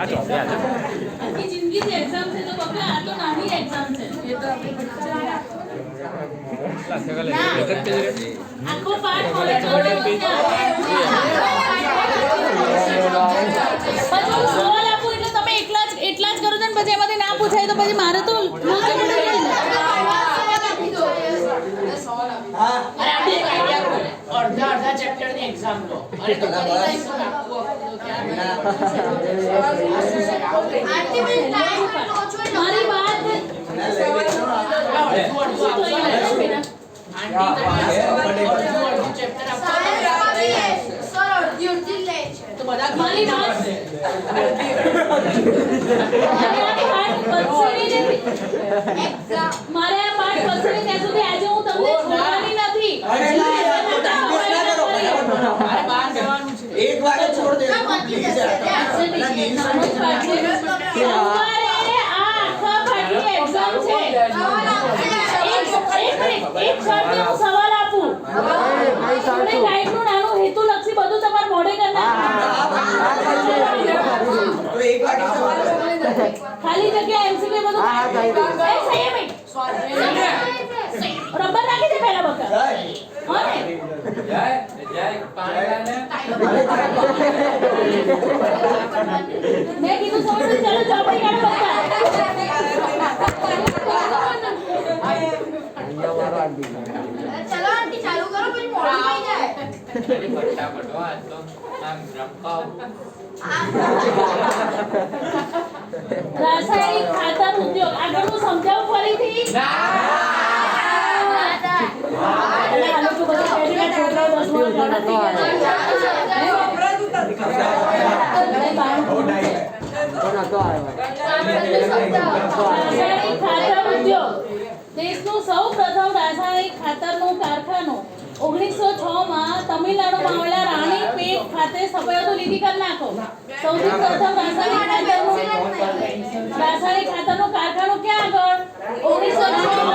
આખી જિંદગી જે એક્ઝામ છે તો બકા આ તો નાની એક્ઝામ છે એ તો આખો પાઠ હોય તો સવાલ આપું એટલે તમે એટલા જ કરો છો ને પછી એમાંથી ના પૂછાય તો પછી મારે તો અડધા ચેપ્ટર ની એક્ઝામ લો અરે તો કરી લઈશું આપવું તો ક્યાં મારી વાત તો બધા મારી વાત મારે આ પાઠ પસંદ ત્યાં સુધી આજે હું તમને છોડવાની નથી एक बार छोड़ दे प्लीज સવાલ આપું ગાઈડનું નાનું હેતુલક્ષી બધું તમારે મોઢે કરવા ખાલી જગ્યા એમસીક્યુ બધું રબર રાખી દે પહેલા બકા હા ને मैं किधर सोच रही चलो चौपड़ी काट बच्चा चलो आंटी चालू करो फिर मॉडल नहीं जाए अरे फटाफट आज तो हम रमकाओ रासायनिक खातर उद्योग આગળ હું સમજાવું ફરીથી ના એટલે આ લોકો બધા પહેલી છોકરાઓ 10 વર્ષ મોટા થઈ રાસાયણિક ખાતર ઉદ્યોગ દેશનું સૌપ્રથમ રાસાયણિક ખાતરનું કારખાનું 1906 માં તમિલનાડુમાં આવેલા રાણીપેટ ખાતે સ્થપાયો તો લીધી કરી નાખો સૌથી પ્રથમ રાસાયણિક ખાતરનું કારખાનું ક્યાં આગળ 1906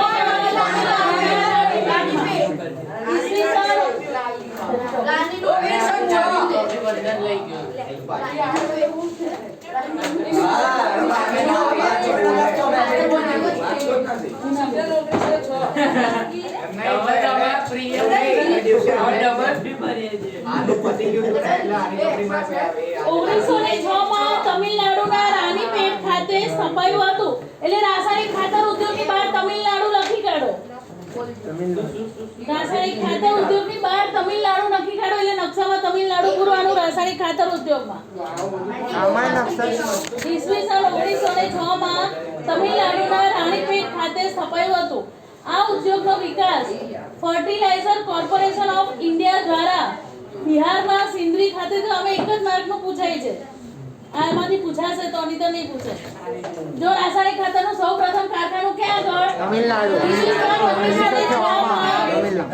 માં તમિલનાડુના રાણીપેટ ખાતે સ્થપાયું હતું એટલે રાસાયણિક ખાતર ઉદ્યોગની બહાર તમિલનાડુ લખી કાઢો રાસાયણિક ખાતર ઉદ્યોગની બહાર તમિલનાડુ લખી કાઢો એટલે નકશામાં તમિલનાડુ પૂરવાનું રાસાયણિક ખાતર ઉદ્યોગમાં ઈસવીસન 1906 માં તમિલનાડુના રાણીપેટ ખાતે સ્થપાયું હતું આ ઉદ્યોગનો વિકાસ ફર્ટિલાઇઝર કોર્પોરેશન ઓફ ઇન્ડિયા દ્વારા બિહારના સિંદરી ખાતે તો અમે એક જ માર્કનું પૂછાય છે આમાંથી પૂછાશે તો નહીં તો નહીં પૂછે જો રાસાયણિક ખાતરનું સૌપ્રથમ કારખાનું ક્યાં આગળ તમિલનાડુ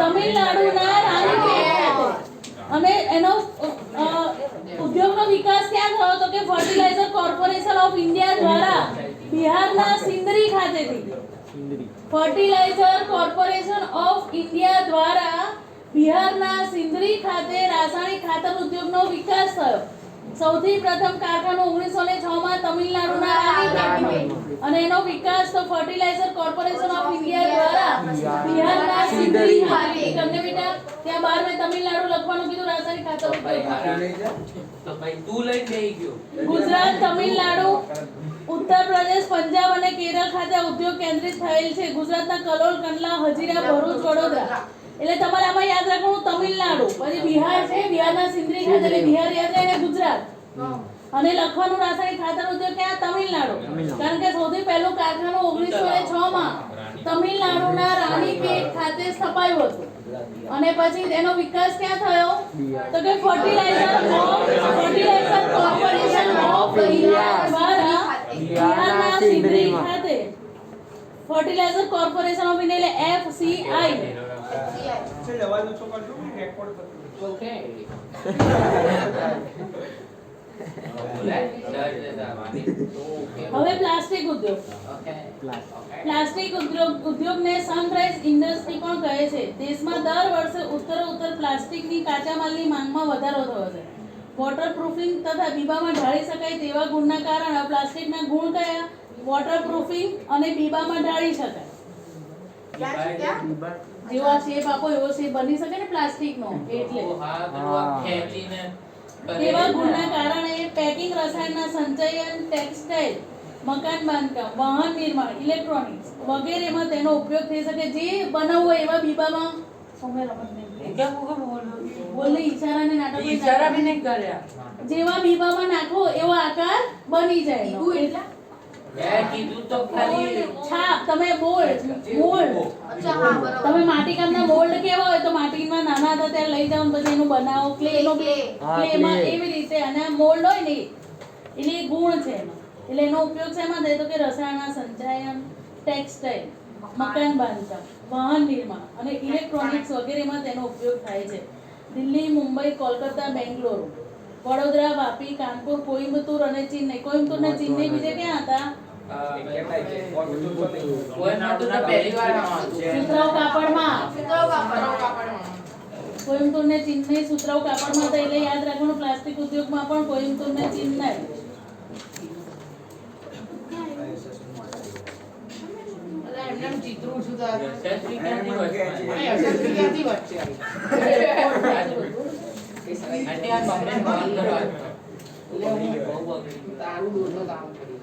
તમિલનાડુના રાણીપેટ ખાતે અને એનો ઉદ્યોગનો વિકાસ ક્યાં થયો તો કે ફર્ટિલાઇઝર કોર્પોરેશન ઓફ ઇન્ડિયા દ્વારા બિહારના સિંદરી ખાતેથી ફર્ટિલાઇઝર કોર્પોરેશન ઓફ ઇન્ડિયા દ્વારા બિહારના સિંદરી ખાતે રાસાયણિક ખાતર ઉદ્યોગનો વિકાસ થયો સૌથી પ્રથમ કારખાનું 1906 માં તમિલનાડુના રાણીપેટ અને એનો વિકાસ તો ફર્ટિલાઇઝર કોર્પોરેશન ઓફ ઇન્ડિયા દ્વારા બિહારના સિંદરી ખાતે તમને બેટા ત્યાં બહાર મેં તમિલનાડુ લખવાનું કીધું રાસાયણિક ખાતર ઉદ્યોગ તો ભાઈ તું લઈ જઈ ગયો ગુજરાત તમિલનાડુ ઉત્તર પ્રદેશ પંજાબ અને કેરળ ખાતે ઉદ્યોગ કેન્દ્રિત થયેલ છે ગુજરાતના કલોલ કંડલા હજીરા ભરૂચ વડોદરા એટલે તમારે આમાં યાદ રાખવાનું તમિલનાડુ પછી બિહાર છે બિહારના સિંદરી ખાતે એટલે બિહાર યાદ રહે ગુજરાત અને લખવાનું રાસાયણિક ખાતર ઉદ્યોગ ક્યાં તમિલનાડુ કારણ કે સૌથી પહેલું કારખાનું 1906 માં તમિલનાડુના રાણીપેટ ખાતે સ્થપાયું હતું અને પછી એનો વિકાસ ક્યાં થયો તો કે ફર્ટિલાઇઝર કોર્પોરેશન ઓફ ઇન્ડિયા દ્વારા બિહારના સિંદરી ખાતે ફર્ટિલાઇઝર કોર્પોરેશન ઓફ ઇન્ડિયા એટલે FCI ઓકે હવે પ્લાસ્ટિક ઉદ્યોગ પ્લાસ્ટિક ઉદ્યોગને સનરાઈઝ ઇન્ડસ્ટ્રી પણ કહે છે દેશમાં દર વર્ષે ઉત્તરોત્તર પ્લાસ્ટિકની કાચા માલની માંગમાં વધારો થયો છે વોટરપ્રૂફિંગ તથા બીબામાં ઢાળી શકાય તેવા ગુણના કારણે પ્લાસ્ટિકના ગુણ કયા? વોટરપ્રૂફિંગ અને બીબામાં ઢાળી શકાય. ક્યાં છે ક્યાં? જેવો આ શેપ આપો એવો શેપ બની શકે ને પ્લાસ્ટિકનો, એટલે હા પેલું આમ ખેંચીને તેવા ગુણના કારણે પેકિંગ, રસાયણના સંચયન, ટેક્સટાઇલ, મકાન બાંધકામ, વાહન નિર્માણ, ઇલેક્ટ્રોનિક્સ વગેરેમાં તેનો ઉપયોગ થઈ શકે. જે બનાવવું હોય એવા બીબામાં બોલે ઈશારાને નાટક ઈશારા भी नहीं કર્યા. જેવા બીબામાં નાખો એવો આકાર બની જાય એનો. બીબું એટલે? મેં કીધું તો ખરી. છાપ તમે મોલ્ડ અચ્છા હા બરાબર. તમે માટીકામના મોલ્ડ કેવા હોય તો માટીમાં નાના હતા ત્યારે લઈ જાઓ ને પછી એનું બનાવો ક્લેનો Clay. ક્લેમાં એવી રીતે. અને મોલ્ડ હોય ને એટલે એ ગુણ છે એનો. એટલે એનો ઉપયોગ શેમાં થાય તો કે રસાયણના સંચાયન, ટેક્સટાઇલ, મકાન બાંધકામ, વાહન નિર્માણ અને ઇલેક્ટ્રોનિક્સ વગેરેમાં તેનો ઉપયોગ થાય છે. દિલ્હી, મુંબઈ, કોલકાતા, બેંગ્લોર, વડોદરા, વાપી, કાનપુર, કોઈમ્બતુર અને ચેન્નઈ. કોઈમ્બતુર ને ચેન્નઈ બીજે ક્યાં હતા? કોઈ નહોતું તો પહેલી વાર આવવાનું. સુતરાઉ કાપડમાં. સુતરાઉ કાપડ. કોઈમ્બતુર ને ચેન્નઈ સુતરાઉ કાપડમાં હતા. એટલે યાદ રાખવાનું પ્લાસ્ટિક ઉદ્યોગમાં પણ કોઈમ્બતુર ને ચેન્નઈ. અલા એમને એમ ચિત્રું છું તો આ યશસ્વી ક્યાંથી વચ્ચે? યશસ્વી ક્યાંથી વચ્ચે આવી? આંટી આ બમ્બે બંધ કરો. એટલે હું બહુ બગડી. તારું દોડો કામ કરી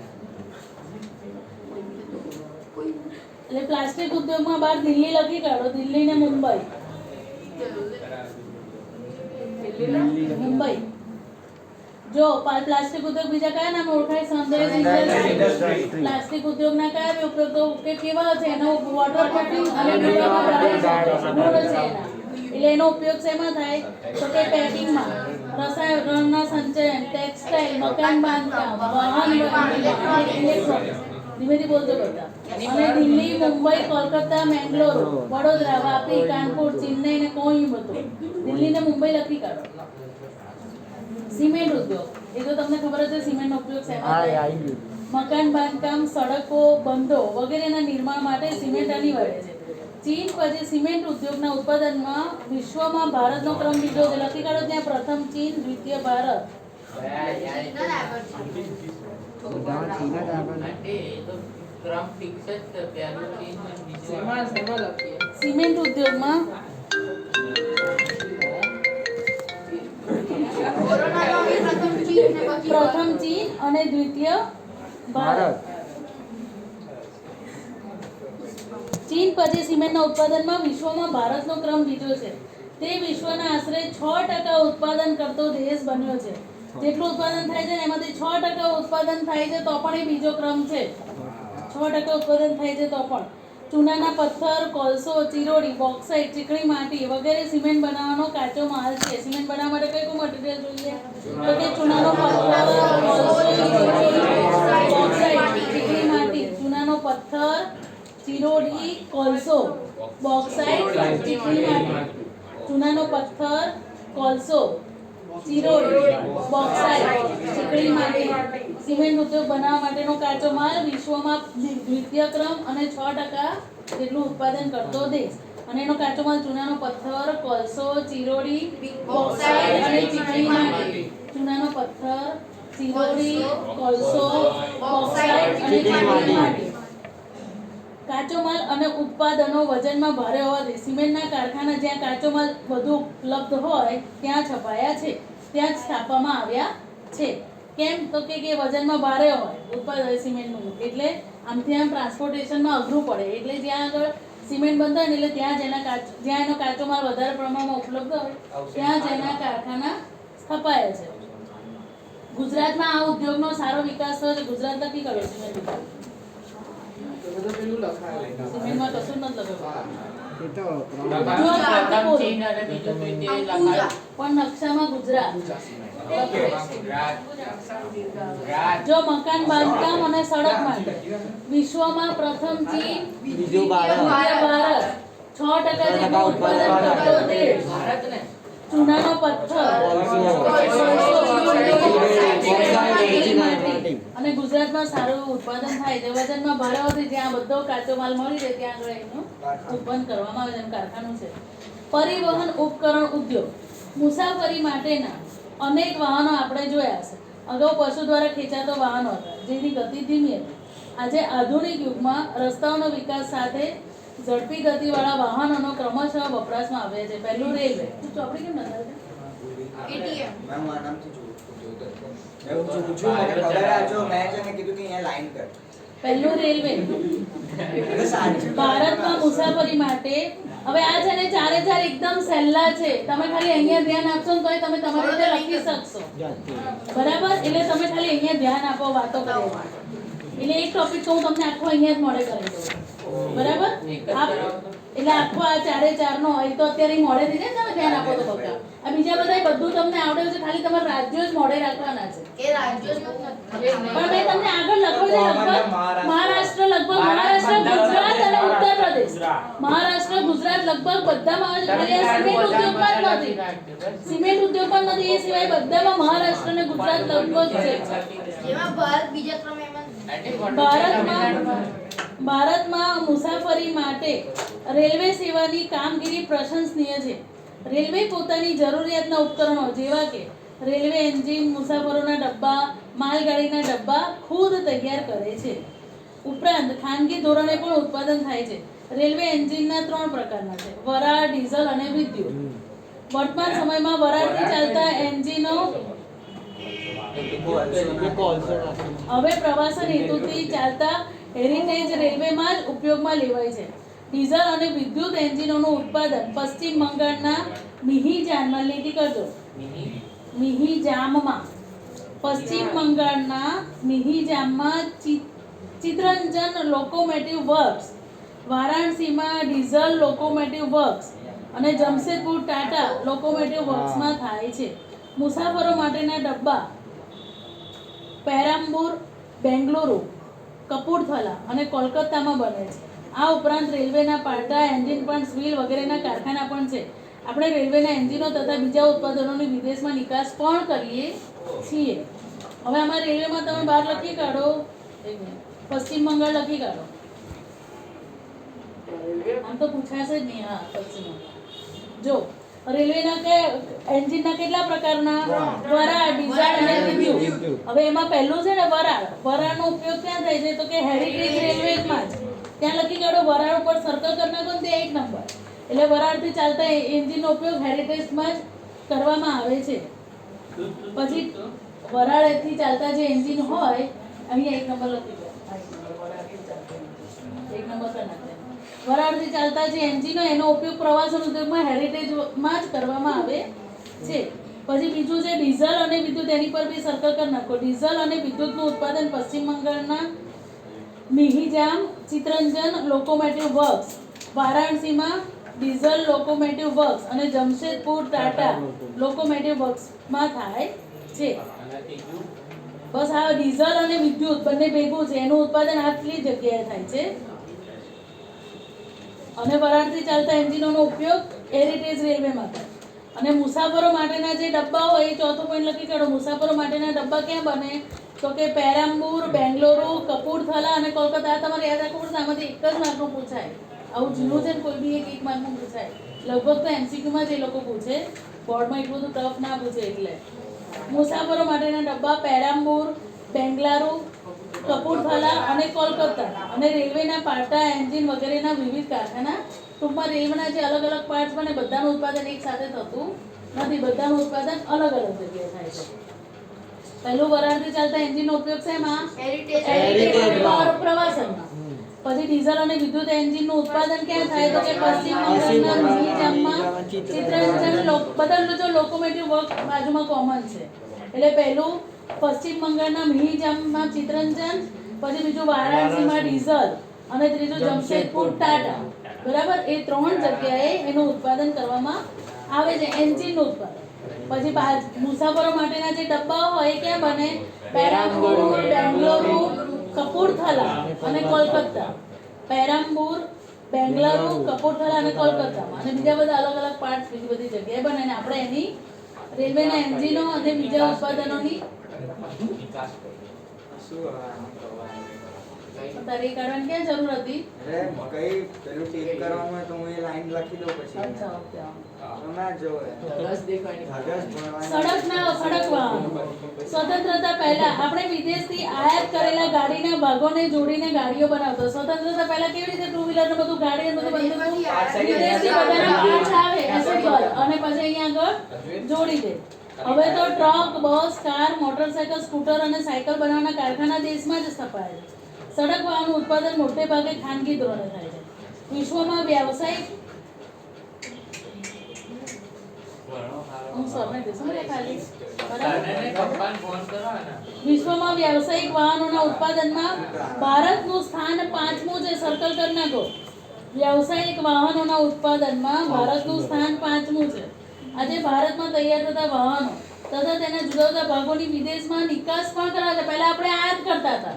એટલે પ્લાસ્ટિક ઉદ્યોગમાં બહાર દિલ્હી લખી કાઢો. દિલ્હી ને મુંબઈ. મુંબઈ. જો પ્લાસ્ટિક ઉદ્યોગ બીજા કયા નામે ઓળખાય? સંદેશ ઇન્ડસ્ટ્રી. પ્લાસ્ટિક ઉદ્યોગના કયા બે ઉપયોગ તો કે કેવા છે? એનો વોટરપ્રૂફિંગ અને બીબામાં ઢાળી શકાય ગુણ છે એના. એટલે એનો ઉપયોગ શેમાં થાય તો કે પેકિંગમાં, રસાયણના સંચયન, ટેક્સટાઇલ, મકાન બાંધકામ, વાહન નિર્માણ, ઇલેક્ટ્રોનિક્સ. ધીમેથી બોલજો બધા. અને દિલ્હી, મુંબઈ, કોલકાતા, મેંગલોર, વડોદરા, વાપી, કાનપુર, ચેન્નઈ ને કોઈમ્બતુર. દિલ્હી ને મુંબઈ લખી કાઢો. સિમેન્ટ ઉદ્યોગ, એ તો તમને ખબર જ છે સિમેન્ટનો ઉપયોગ શેમાં થાય? મકાન બાંધકામ, સડકો, બંધો વગેરેના નિર્માણ માટે સિમેન્ટ અનિવાર્ય છે. ચીન પછી સિમેન્ટ ઉદ્યોગના ઉત્પાદનમાં વિશ્વમાં ભારતનો ક્રમ બીજો છે. લખી કાઢો ત્યાં પ્રથમ ચીન, દ્વિતીય ભારત. ચીનના આગળ છે. આંટી એ તો ક્રમ ફિક્સ જ છે. પહેલું ચીન ને બીજું શેમાં શેમાં લખીએ? સિમેન્ટ ઉદ્યોગમાં કોરોનાનો હવે પ્રથમ ચીન ને પછી પ્રથમ ચીન અને દ્વિતીય ભારત. ચીન પછી સિમેન્ટના ઉત્પાદનમાં વિશ્વમાં ભારતનો ક્રમ બીજો છે. તે વિશ્વના આશરે 6% ઉત્પાદન કરતો દેશ બન્યો છે. જેટલું ઉત્પાદન થાય છે ને એમાંથી 6% ઉત્પાદન થાય છે તો પણ એ બીજો ક્રમ છે. 6% ઉત્પાદન થાય છે તો પણ. ચૂનાના પથ્થર, કોલસો, ચિરોડી, બોક્સાઇટ, ચીકણી માટી વગેરે સિમેન્ટ બનાવવાનો કાચો માલ છે. સિમેન્ટ બનાવવા માટે કઈ કયું મટીરીયલ જોઈએ? તો કે ચૂનાનો પથ્થર, કોલસો, ચિરોડી, બોક્સાઇટ, ચીકણી માટી. ચૂનાનો પથ્થર, ચિરોડી, કોલસો, બોક્સાઇટ, ચીકણી માટી. ચૂનાનો પથ્થર, કોલસો, ચિરોડી, બોક્સાઇટ, ચીકણી માટી. સિમેન્ટ ઉદ્યોગ બનાવવા માટેનો કાચો માલ વિશ્વમાં દ્વિતીય ક્રમ અને 6% જેટલું ઉત્પાદન કરતો દેશ. અને એનો કાચો માલ ચૂનાનો પથ્થર, કોલસો, ચિરોડી, બોક્સાઇટ અને ચીકણી માટી. ચૂનાનો પથ્થર, ચિરોડી, કોલસો, બોક્સાઇટ અને ચીકણી માટી. કાચો માલ અને ઉત્પાદનો વજનમાં ભારે હોવાથી સિમેન્ટના કારખાના જ્યાં કાચો માલ વધુ ઉપલબ્ધ હોય ત્યાં છપાયા છે, ત્યાં જ સ્થાપવામાં આવ્યા છે. કેમ તો કે વજનમાં ભારે હોય ઉત્પાદન સિમેન્ટનું, એટલે આમથી આમ ટ્રાન્સપોર્ટેશનમાં અઘરું પડે. એટલે જ્યાં આગળ સિમેન્ટ બનતા હોય ને એટલે ત્યાં જ્યાં એનો કાચો માલ વધારે પ્રમાણમાં ઉપલબ્ધ હોય ત્યાં જ એના કારખાના સ્થપાયા છે. ગુજરાતમાં આ ઉદ્યોગનો સારો વિકાસ થયો છે. ગુજરાત લખી કાઢો સિમેન્ટ ઉદ્યોગ. બધું પેલું લખાયેલું. સિમેન્ટમાં કશું નથી લખ્યું. પ્રથમ ચીન અને બીજું દ્વિતીય લખાયું. પણ નકશામાં ગુજરાત. રાજ જો મકાન બાંધકામ અને સડક માટે વિશ્વમાં પ્રથમ ચીન, બીજું ભારત. દ્વિતીય ભારત, 6% જેટલું ઉત્પાદન કરતો દેશ. ભારત ને ચૂનાનો પથ્થર, અને ગુજરાતમાં સારું ઉત્પાદન થાય છે. વજનમાં ભારે હોવાથી જ્યાં બધો કાચો માલ મળી રહે ત્યાં આગળ એનું ઉત્પન્ન કરવામાં આવે છે. એનું કારખાનું છે. પરિવહન ઉપકરણ ઉદ્યોગ મુસાફરી માટેના અનેક વાહનો આપણે જોયા હશે. અગાઉ પશુ દ્વારા ખેંચાતો વાહનો હતા જેની ગતિ ધીમી હતી. આજે આધુનિક યુગમાં રસ્તાઓનો વિકાસ સાથે ઝડપી ગતિવાળા વાહનોનો ક્રમશઃ વપરાશમાં આવ્યા છે. પહેલું રેલવે. તું ચોપડી કેમ નથી લાવતી? ATM. મેં હું આનામથી જોતો હતો. મેં પૂછ્યું મને ખબર આ જો મેં છે ને કીધું કે અહીંયા લાઈન કર. પહેલું રેલવે. એટલે સાચું. ભારતમાં મુસાફરી માટે હવે આ છે ને ચારે ચાર એકદમ સહેલા છે. તમે ખાલી અહીંયા ધ્યાન આપશો ને તોય તમે તમારી રીતે લખી શકશો. બરાબર? એટલે તમે ખાલી અહીંયા ધ્યાન આપો વાતો કરવા. એટલે એક ટોપિક તો હું તમને આખો અહીંયા જ મોડે કરી દઉં. બરાબર? એટલે આખો આ ચારે ચારનો એ તો અત્યારે મોડે થઈ જાય ને તમે ધ્યાન આપો તો બકા. આ બીજા બધા બધું તમને આવડે છે, ખાલી તમારે રાજ્યો જ મોડે રાખવાના છે. એ રાજ્યો જ નથી. પણ મેં તમને આગળ લખ્યું છે લગભગ મહારાષ્ટ્ર, લગભગ મહારાષ્ટ્ર, ગુજરાત અને ઉત્તર પ્રદેશ. મહારાષ્ટ્ર, ગુજરાત લગભગ બધામાં આવે છે. ખાલી આ સિમેન્ટ ઉદ્યોગમાં જ નથી. સિમેન્ટ ઉદ્યોગમાં નથી, એ સિવાય બધામાં મહારાષ્ટ્ર અને ગુજરાત લગભગ છે. જેમાં ભારત બીજા ક્રમે ભારતમાં મુસાફરી માટે રેલવે સેવાની કામગીરી પ્રશંસનીય છે. રેલવે પોતાની જરૂરિયાતના ઉપકરણો જેવા કે રેલવે એન્જિન, મુસાફરોના ડબ્બા, માલગાડીના ડબ્બા ખુદ તૈયાર કરે છે. ઉપરાંત ખાનગી ધોરણે પણ ઉત્પાદન થાય છે. રેલવે એન્જિનના 3 પ્રકારના છે: વરાળ, ડીઝલ અને વિદ્યુત. વર્તમાન સમયમાં વરાળથી ચાલતા એન્જિનો હવે પ્રવાસન હેતુથી ચાલતા હેરિટેજ રેલવેમાં જ ઉપયોગમાં લેવાય છે. ડીઝલ અને વિદ્યુત એન્જિનોનું ઉત્પાદન પશ્ચિમ બંગાળના મિહિજામમાં લીટી કરજો મિહિજામમાં પશ્ચિમ બંગાળના મિહિજામમાં ચિત્તરંજન લોકોમોટિવ વર્ક્સ, વારાણસીમાં ડીઝલ લોકોમોટિવ વર્ક્સ અને જમશેદપુર ટાટા લોકોમોટિવ વર્ક્સમાં થાય છે. મુસાફરો માટેના ડબ્બા પેરામ્બૂર, બેંગલુરુ, કપૂરથલા અને કોલકાતામાં બને છે. આ ઉપરાંત રેલવેના પાટા, એન્જિન પંપ્સ, વ્હીલ વગેરેના કારખાના પણ છે. આપણે રેલવેના એન્જિનો તથા બીજા ઉત્પાદનોની વિદેશમાં નિકાસ પણ કરીએ છીએ. હવે આમાં રેલવેમાં તમે બહાર લખી કાઢો, પશ્ચિમ બંગાળ લખી કાઢો. આમ તો પૂછાશે જ નહીં. હા, પશ્ચિમ બંગાળ. જો રેલવેના કે એન્જિનના કેટલા પ્રકારના? વરાળ, ડીઝલ અને વિદ્યુત. હવે એમાં પહેલું છે ને વરાળ. વરાળનો ઉપયોગ ક્યાં થાય છે? તો કે હેરિટેજ રેલવેમાં જ. ત્યાં લખી કાઢો, વરાળ ઉપર સર્કલ કરી નાખો ને તે 1 નંબર. એટલે વરાળથી ચાલતા એન્જિનનો ઉપયોગ હેરિટેજમાં જ કરવામાં આવે છે. પછી વરાળથી ચાલતા જે એન્જિન હોય અહીંયા 1 નંબર લખી દો. 1 નંબર કરી નાખો. વરાળથી ચાલતા જે એન્જિન હોય એનો ઉપયોગ પ્રવાસન ઉદ્યોગમાં હેરિટેજમાં જ કરવામાં આવે છે. પછી બીજું છે ડીઝલ અને વિદ્યુત. એની પર બી સર્કલ કરી નાખો. ડીઝલ અને વિદ્યુતનું ઉત્પાદન પશ્ચિમ બંગાળના મિહિજામ ચિત્તરંજન લોકોમોટિવ વર્ક્સ, વારાણસીમાં ડીઝલ લોકોમોટિવ વર્ક્સ અને જમશેદપુર ટાટા લોકોમોટિવ વર્ક્સમાં થાય છે. બસ આ ડીઝલ અને વિદ્યુત બંને ભેગું છે. એનું ઉત્પાદન આટલી જગ્યાએ થાય છે. અને વરાળથી ચાલતા એન્જિનોનો ઉપયોગ હેરિટેજ રેલવેમાં થાય. અને મુસાફરો માટેના જે ડબ્બા હોય એ 4થો પોઈન્ટ લખી કાઢો. મુસાફરો માટેના ડબ્બા ક્યાં બને? તો કે પેરામ્બૂર, બેંગલુરુ, કપૂરથલા અને કોલકાતા. આ તમારે યાદ રાખવું પડશે. આમાંથી એક જ માર્કનું પૂછાય. આવું જૂનું છે ને કોઈ બી એક માર્કનું પૂછાય. લગભગ તો MCQમાં જ એ લોકો પૂછે, બોર્ડમાં એટલું બધું ટફ ના પૂછે. એટલે મુસાફરો માટેના ડબ્બા પેરામ્બૂર, બેંગલુરુ, કપૂરથલા અને કોલકાતા. અને રેલવેના પાટા, એન્જિન વગેરેના વિવિધ કારખાના. ટૂંકમાં રેલવેના જે અલગ અલગ પાર્ટ્સ બને બધાનું ઉત્પાદન એક સાથે થતું નથી. બધાનું ઉત્પાદન અલગ અલગ જગ્યાએ થાય છે. પહેલું વરાળથી ચાલતા એન્જિનનો ઉપયોગ શેમાં? હેરિટેજ પ્રવાસનમાં. પછી ડીઝલ અને વિદ્યુત એન્જિનનું ઉત્પાદન ક્યાં થાય? તો કે પશ્ચિમ બંગાળના મિહિજામમાં ચિત્તરંજન. બધા જો લોકોમોટિવ વર્ક બાજુમાં કોમન છે. એટલે પહેલું પશ્ચિમ બંગાળના મિહિજામમાં ચિત્તરંજન, પછી બીજું વારાણસીમાં ડીઝલ અને ત્રીજું જમશેદપુર ટાટા. બરાબર? એ 3 જગ્યાએ એનું ઉત્પાદન કરવામાં આવે છે, એન્જિનનું ઉત્પાદન. પછી મુસાફરો માટેના જે ડબ્બા હોય એ ક્યાં બને? પેરામ્બૂર, બેંગલુરુ, કપૂરથલા અને કોલકાતા. પેરામ્બૂર, બેંગલુરુ, કપૂરથલા અને કોલકાતામાં. અને બીજા બધા અલગ અલગ પાર્ટ્સ બીજી બધી જગ્યાએ બને. અને આપણે એની રેલવેના એન્જિનો અને બીજા ઉત્પાદનોની તારે એ કાઢવાની ક્યાં જરૂર હતી? અરે કઈ પેલું ટીક કરવાનું હોય તો હું એ લાઈન લખી દઉં પછી અચ્છા ઓકે તમે જો રસ દેખાય ધગસ ભણવાની સડક વાહનો સ્વતંત્રતા પહેલા આપણે વિદેશથી આયાત કરેલા ગાડીના ભાગોને જોડીને ગાડીઓ બનાવતો. સ્વતંત્રતા પહેલા કેવી રીતે ટુ વ્હીલર ને બધું ગાડી ને બધું બનતું હતું? વિદેશથી બધાના પાર્ટ્સ આવે એસેમ્બલ અને પછી અહીંયા આગળ જોડી દે. હવે તો ટ્રક, બસ, કાર, મોટરસાયકલ, સ્કૂટર અને સાયકલ બનાવવાના કારખાના દેશમાં જ સ્થપાય છે. સડક વાહનનું ઉત્પાદન મોટે ભાગે ખાનગી ધોરણે થાય છે. વિશ્વમાં વ્યાવસાયિક વિશ્વમાં વ્યાવસાયિક વાહનોના ઉત્પાદનમાં ભારતનું સ્થાન 5મું છે. સર્કલ કરી નાખો. વ્યાવસાયિક વાહનોના ઉત્પાદનમાં ભારતનું સ્થાન 5મું છે. આજે ભારતમાં તૈયાર થતા વાહનો તથા તેના જુદા જુદા ભાગોની વિદેશમાં નિકાસ પણ કરાવે છે. પહેલા આપણે આયાત કરતા હતા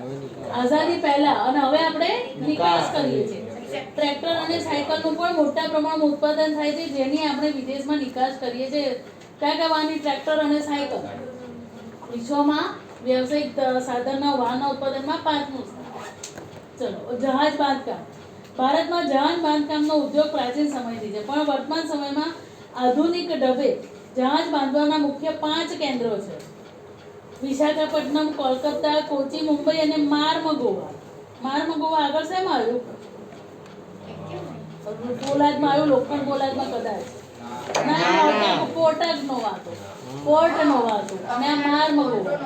આઝાદી પહેલા, અને હવે આપણે નિકાસ કરીએ છીએ. ટ્રેક્ટર અને સાયકલનું પણ મોટા પ્રમાણમાં ઉત્પાદન થાય છે, જેની આપણે વિદેશમાં નિકાસ કરીએ છીએ. કયા કયા વાહનની? ટ્રેક્ટર અને સાયકલ. વિશ્વમાં વ્યવસાયિક સાધનના વાહનના ઉત્પાદનમાં 5મું સ્થાન. ચલો, જહાજ બાંધકામ. ભારતમાં જહાજ બાંધકામનો ઉદ્યોગ પ્રાચીન સમયથી છે, પણ વર્તમાન સમયમાં આધુનિક ઢબે જહાજ બાંધવાના મુખ્ય 5 કેન્દ્રો છે: વિશાખાપટ્ટનમ, કોલકાતા, કોચી, મુંબઈ અને માર્મગોવા. માર્મગોવા આગળ શેમાં આવ્યું? પોલાદમાં આવ્યું, લોખંડ પોલાદમાં કદાચ. ના, પોર્ટ જ નોવા હતો. પોર્ટ નોવા હતું અને આ માર્મગોવા.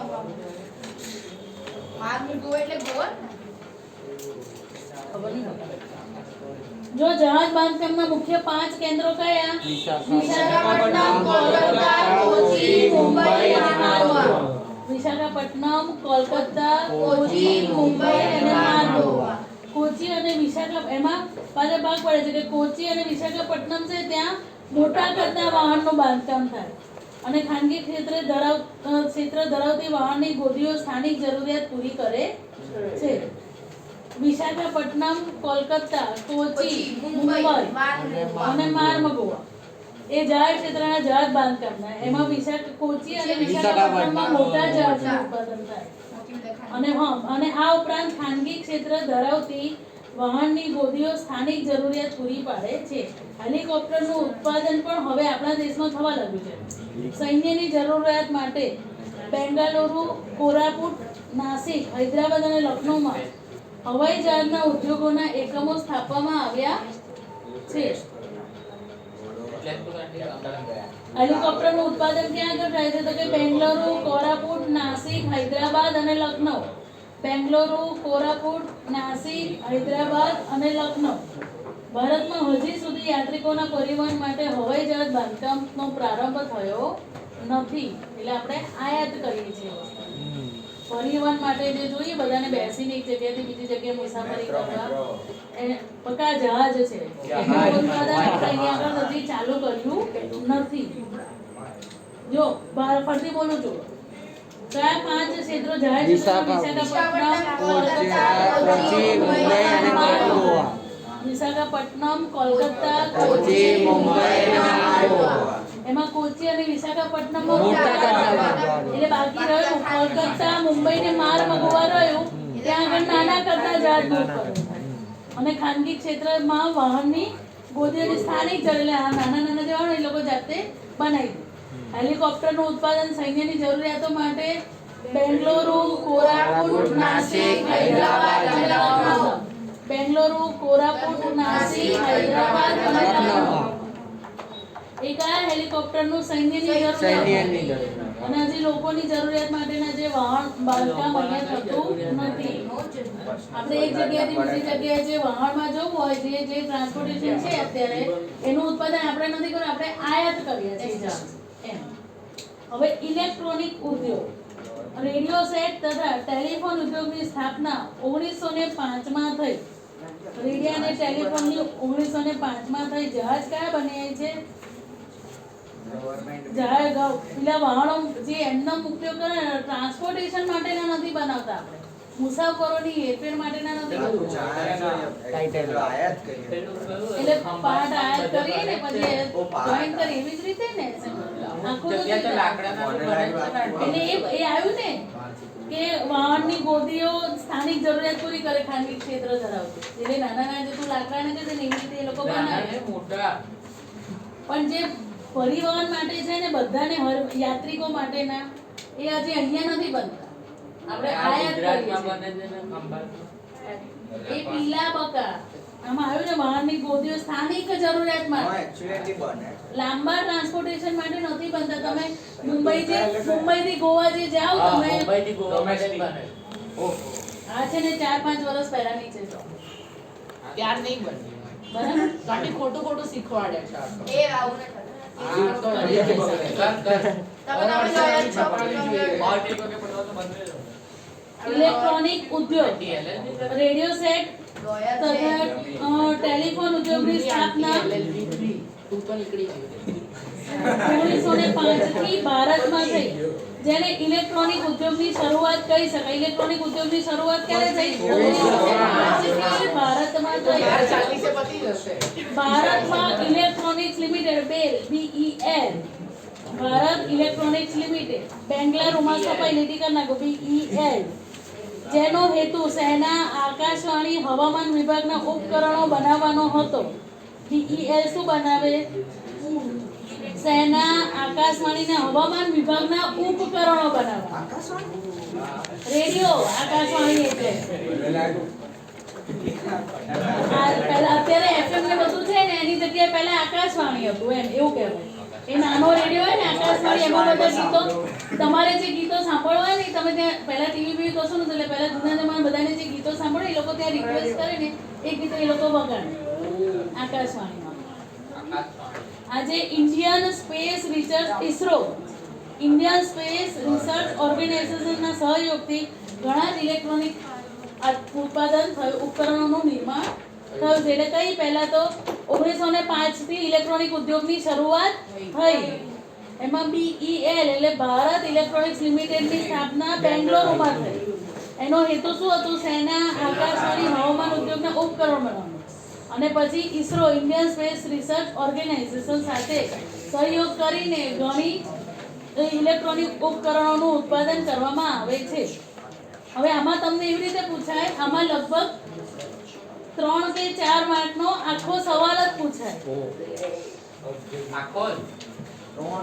માર્મગોવા એટલે ગોવા? ખબર નહીં. જો જહાજ બાંધકામના મુખ્ય 5 કેન્દ્રો કયા? વિશાખાપટ્ટનમ, કોલકાતા, કોચી, મુંબઈ અને માર્મગોવા. વિશાખાપટ્ટનમ, કોલકાતા, કોચી, મુંબઈ અને માર્મગોવા. કોચી અને વિશાખા એમાં પાછા ભાગ પડે છે કે કોચી અને વિશાખાપટ્ટનમ છે ત્યાં મોટા કદના વાહનનું બાંધકામ થાય અને ખાનગી ક્ષેત્ર ધરાવતી વાહનની ગોદીઓ સ્થાનિક જરૂરિયાત પૂરી કરે છે. વિશાખાપટ્ટનમ, કોલકાતા, કોચી, મુંબઈ અને માર્મગોવા એ જાહેર ક્ષેત્રના જહાજ બાંધકામના. એમાં કોચી અને વિશાખાપટ્ટનમમાં મોટા જહાજનું ઉત્પાદન થાય. અને આ ઉપરાંત ખાનગી ક્ષેત્ર ધરાવતી વાહનની ગોદીઓ સ્થાનિક જરૂરિયાત પૂરી પાડે છે. હેલિકોપ્ટરનું ઉત્પાદન પણ હવે આપણા દેશમાં થવા લાગ્યું છે. સૈન્યની જરૂરિયાત માટે બેંગાલુરુ, કોરાપુટ, નાસિક, હૈદરાબાદ અને લખનૌમાં હવાઈ જહાજના ઉદ્યોગોના એકમો સ્થાપવામાં આવ્યા છે. હેલિકોપ્ટરનું ઉત્પાદન ક્યાં આગળ થાય છે? તો કે બેંગલુરુ, કોરાપુટ, નાસિક, હૈદરાબાદ અને લખનૌ. બેંગલુરુ, કોરાપુટ, નાસિક, હૈદરાબાદ અને લખનૌ. ભારતમાં હજી સુધી યાત્રિકોના પરિવહન માટે હવાઈ જહાજ બાંધકામનો પ્રારંભ થયો નથી, એટલે આપણે આયાત કરીએ છીએ. પરિવહન માટે જે જોઈએ બધાને બેસીને એક જગ્યાએથી બીજી જગ્યાએ મુસાફરી કરવા, એ પક્કા જહાજ છે. એનું ઉત્પાદન આપણે અહીંયા આગળ હજી ચાલુ કર્યું નથી. જો ફરીથી બોલું છું, કયા 5 ક્ષેત્રો જાહેર વિશાખાપટ્ટનમ, કોલકાતા, કોચી, મુંબઈ અને માર્મગોવા. એમાં કોચી અને વિશાખાપટ્ટનમ એટલે બાકી રહ્યું કોલકાતા, મુંબઈ ને માર્મગોવા રહ્યું. ત્યાં આગળ નાના કરતા જહાજનું ઉત્પાદન થાય અને ખાનગી ક્ષેત્રમાં વાહનની ગોદીઓની સ્થાનિક નાના જે વાહનો એ લોકો જાતે બનાવી દે. હેલિકોપ્ટરનું ઉત્પાદન સૈન્યની જરૂરિયાતો માટે બેંગલુરુ, કોરાપુટ, નાસિક, હૈદરાબાદ અને લખનૌ. બેંગલુરુ, કોરાપુટ, નાસિક, હૈદરાબાદ અને લખનૌ. એ કયા હેલિકોપ્ટરનું? સૈન્યની જરૂરિયાત અને હજી લોકોની જરૂરિયાત માટેના જે વાહન બાંધકામ અહીંયા થતું નથી. આપણે એક જગ્યાએથી બીજી જગ્યાએ જે વાહનમાં જવું હોય, જે ટ્રાન્સપોર્ટેશન છે અત્યારે, એનું ઉત્પાદન આપણે નથી કર્યું, આપણે આયાત કરીએ છીએ. હવે ઇલેક્ટ્રોનિક ઉદ્યોગ, રેડિયો સેટ તથા ટેલિફોન ઉદ્યોગની સ્થાપના 1905માં થઈ. રેડિયો અને ટેલિફોનની 1905માં થઈ. જહાજ કયા બન્યા છે? પેલા વાહનો જે એમનો ઉપયોગ કરે ટ્રાન્સપોર્ટેશન માટેના નથી બનાવતા, આપણે મુસાફરોની હેરફેર માટેના નથી બનાવતા. એટલે પાર્ટ આયાત કરીએ ને પછી જોઈન કરી એવી જ રીતે ને આખું એટલે એ આવ્યું ને કે વાહનની ગોદીઓ સ્થાનિક જરૂરિયાત પૂરી કરે ખાનગી ક્ષેત્ર ધરાવતું. એટલે નાના નાના જે તું લાકડાને કહે છે ને એવી રીતે એ લોકો નાના બનાવે. ને મોટા. પણ જે પરિવહન માટે છે ને બધાને યાત્રિકો માટેના એ હજી અહીંયા નથી બનતા. આપણે આ આયાત કરીએ ગુજરાતમાં છીએ. બને છે ને ખંભાતમાં. એ પીલા બકા આમાં આવ્યું ને વાહનની ગોદીઓ સ્થાનિક જરૂરિયાત હા માટે એક્ચ્યુઅલી બને લાંબા ટ્રાન્સપોર્ટેશન માટે નથી બનતા. તમે મુંબઈથી ગોવા જે જાઓ હા, તમે મુંબઈથી ગોવા માટે જ બને. આ છે ને 4-5 વર્ષ પહેલાની છે તો ત્યાર નહીં બની બરાબર. ગાડી ખોટું ખોટું શીખવાડે છે આ તો. એ આવું ન કરે. આ તો અહીંયાથી પકડે. તમે નવી જોયા છો ઇલેક્ટ્રોનિક ઉદ્યોગ રેડિયો સેટ જોયા છે તથા ટેલિફોન ઉદ્યોગની સ્થાપના તું તો નીકળી ગયો 1905 થી ભારતમાં થઈ, જેને ઇલેક્ટ્રોનિક ઉદ્યોગની શરૂઆત કહી શકાય. ઇલેક્ટ્રોનિક ઉદ્યોગની શરૂઆત ક્યારે થઈ? 1905 થી ભારતમાં થઈ. 40 પતી જશે. ભારતમાં ઇલેક્ટ્રોનિક્સ લિમિટેડ બેલ BEL ભારત ઇલેક્ટ્રોનિક્સ લિમિટેડ બેંગ્લોરમાં છપાઈ લીટી કરી નાખો BEL, જેનો હેતુ સેના આકાશવાણી હવામાન વિભાગના ઉપકરણો બનાવવાનો હતો. BEL શું બનાવે? સેના આકાશવાણીના હવામાન વિભાગના ઉપકરણો બનાવવા. રેડિયો આકાશવાણી એટલે પહેલા અત્યારે FM ને બધું છે ને એની જગ્યાએ પહેલા આકાશવાણી હતું એમ એવું કહેવાય. એ નાનો રેડિયો હોય ને આકાશવાણી એમાં બધા ગીતો તમારે જે ગીતો સાંભળવા હોય ને તમે ત્યાં પહેલા ટીવી બીવી કશું નતું એટલે પહેલા જૂના જમાના બધાને જે ગીતો સાંભળે એ લોકો ત્યાં રિક્વેસ્ટ કરે ને એ ગીતો એ લોકો વગાડે આકાશવાણીમાં. આજે Indian space research ISRO Indian space research ઓર્ગેનાઇઝેશનના સહયોગથી ઘણા જ ઇલેક્ટ્રોનિક ઉત્પાદન થયું ઉપકરણોનું નિર્માણ થયું છે. એટલે કઈ પહેલા તો 1905 થી ઇલેક્ટ્રોનિક ઉદ્યોગની શરૂઆત થઈ. એમાં BEL એટલે ભારત ઇલેક્ટ્રોનિક્સ લિમિટેડની સ્થાપના બેંગ્લોરમાં થઈ. એનો હેતુ શું હતું? સેના આકાશવાણી હવામાન ઉદ્યોગના ઉપકરણ બનાવવાનું. અને પછી ISRO Indian space research organisation સાથે સહયોગ કરીને ઘણી ઇલેક્ટ્રોનિક ઉપકરણોનું ઉત્પાદન કરવામાં આવે છે. હવે આમાં તમને એવી રીતે પૂછાય, આમાં લગભગ 3 કે 4 માર્કનો આખો સવાલ જ પૂછાય. આખો જ.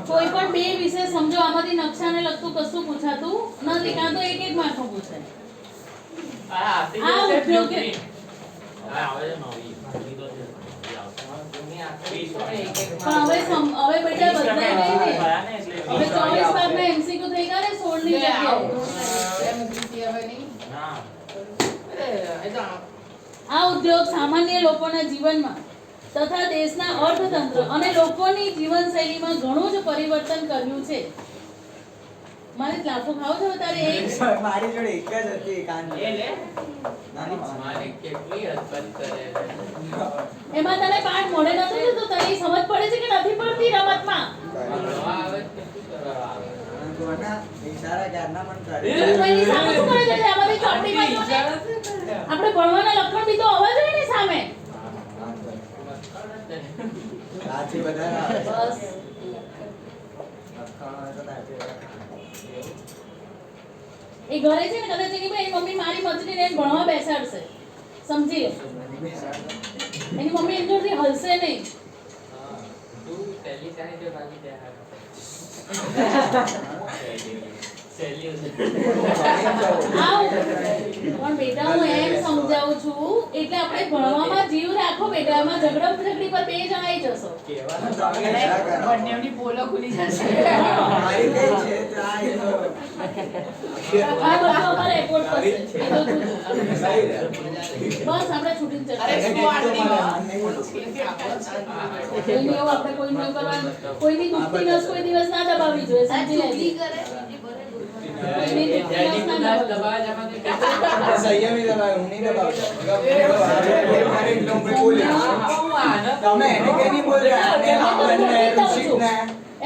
કોઈ પણ બે વિષય સમજો આમાંથી નકશાને લગતું કશું પૂછાતું નથી, કાં તો 1-1 માર્કનું પૂછાય. આ આપી આ દેશે ઉદ્યોગ બ્લુપ્રિન્ટ. આ આવે છે નવી. નવી તો છે. જૂની આખી તો એક એક પણ હવે હવે બેટા બદલાઈ ગઈ ને. ભયા ને એટલે હવે 24 માર્કના MCQ થઈ ગયા ને 16 ની જગ્યાએ. હવે નહીં. ના. અરે એ તો આ ઉદ્યોગ સામાન્ય લોકોના જીવનમાં તથા દેશના અર્થતંત્ર અને લોકોની જીવનશૈલીમાં ઘણું જ પરિવર્તન કર્યું છે. મારે લાફો ખાવો છે તારે એક મારી જોડે એક જ હતી કાન એ લે. નાની મારે કેટલી હદબંધ કરે છે. એમાં તને પાઠ મોડે નથી જતો, તને ઈ સમજ પડે છે કે નથી પડતી રમતમાં? ભણવા આવે કે શું કરવા આવે? કોના ઈશારા ક્યારના મન કરે તો એની સામે શું કરે છે? આમાંથી ચોપડીમાં જો ને. આપણે ભણવાના લખણ બી તો હોવા જોઈએ ને સામે. સાચી બધા આવે બસ લખાણ હોય તો સાચી બધા. એ ઘરે છે ને કદાચ એની એની મમ્મી મારી મજરીને એને ભણવા બેસાડશે, સમજી લે. એની મમ્મી એની જોડે હલશે નહીં. તું પહેલી સારી જો બાકી જાય. સહેલી છે. આવ. પણ બેટા હું એમ સમજાવું છું એટલે આપણે ભણવામાં જીવ રાખો બેટા. એમાં ઝઘડા ઝઘડી પર બે જણ આવી જશો. તમે ઈશારા કરો. બંનેની પોલો ખુલી જશે. મારી કઈ છે તો આ એ તો આ બધું અમારે રેકોર્ડ કરશે. એ તો તું. સહી રહે. બસ આપણે છૂટીને અરે જશે. શું આટલી વાર? કોઈની એવું આપણે કોઈનું એવું કરવાનું. કોઈની દુખતી નસ કોઈ દિવસ ના દબાવવી જોઈએ, આ સમજી ચૂગલી લેજે. કરે બીજી ભલે કોઈની દુખતી નસ ના દબાવવી. દબાવા જમાને સંયમી દબાવે, હું નહીં દબાવતો. મારે એકદમ બોલ્યા. તમે એને કઈ નહીં બોલ્યા. અને આપણને ઋષિકને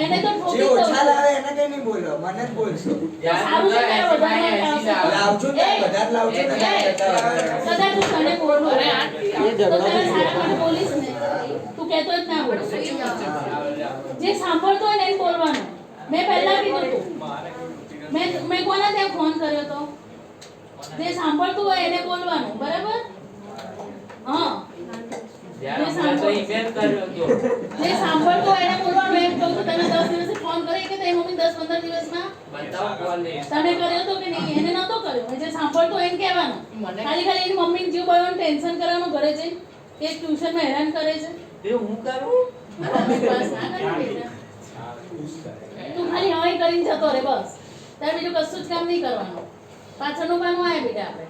એને તો જે ઠોકી દઉં ઓછા છું. લાવે એને કઈ નહીં બોલો, મને જ બોલશો. સારું છે તારે વધારે લાવજો ને, બધા જ લાવજો ને. કદાચ હું તને બોલું. અરે આ તો તારે સારા માટે બોલીશ ને. તું કહેતો જ ના બોલ. જે સાંભળતો હોય ને એને બોલવાનું. મેં પહેલા કીધું તું. મેં કોના ત્યાં ફોન કર્યો તો? જે સાંભળતું હોય એને બોલવાનું, બરાબર? હા, જ્યારે હમણાં તો email કર્યો હતો. જે સાંભળતું હોય એને બોલવાનું. એમ કહું છું તમે 10 દિવસે ફોન કર્યો કે તારી મમ્મી 10-15 દિવસમાં બતાવો call એ. તને કર્યો તો કે નહીં? એને નતો કર્યો. જે સાંભળતું હોય એને કહેવાનું. ખાલી એની મમ્મીને જીવ બળવાનું ટેન્શન કરવાનું ઘરે જઈને કે ટ્યુશનમાં હેરાન કરે છે. એ હું કરું? મમ્મી બસ ના કરે બેટા. તું ખાલી હવાઈ કરીને જતો રે બસ. તારે બીજું કશું જ કામ નહીં કરવાનું. પાછળનું કામ આવે બેટા આપણે.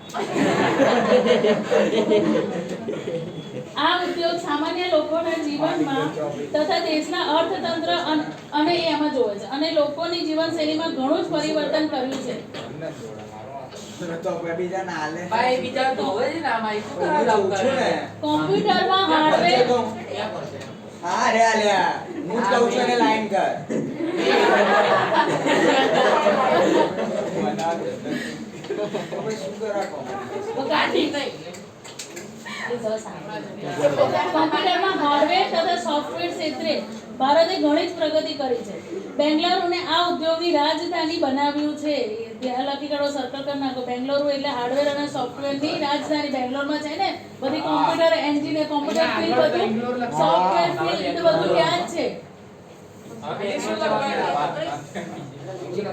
આ ઉદ્યોગ સામાન્ય લોકોના જીવનમાં તથા દેશના અર્થતંત્ર અને એ એમાં જોવે છે અને લોકોની જીવનશૈલીમાં ઘણું જ પરિવર્તન કર્યું છે. તો કોઈ બીજા ના હાલે. ભાઈ બીજા તો હોય જ ને આમાં શું કરવા લાવું પૂછું ને. કરે? કોમ્પ્યુટરમાં હાર્ડવેર હા રે આલ્યા હું જ કહું છું એને લાઈન કર. હવે શું કરા કહો? કોમ્પ્યુટરમાં હાર્ડવેર તથા સોફ્ટવેર ક્ષેત્રે ભારતે ઘણી જ પ્રગતિ કરી છે. બેંગ્લોરને આ ઉદ્યોગની રાજધાની બનાવ્યું છે. ત્યાં લખી કાઢો, સર્કલ કરી નાખો. બેંગ્લોર એટલે હાર્ડવેર અને સોફ્ટવેરની રાજધાની બેંગ્લોરમાં છે ને. બધી કોમ્પ્યુટર એન્જિનિયર, કોમ્પ્યુટર ફિલ્ડ, બધું સોફ્ટવેર ફિલ્ડ બધું ત્યાં જ છે. હવે એનો જવાબ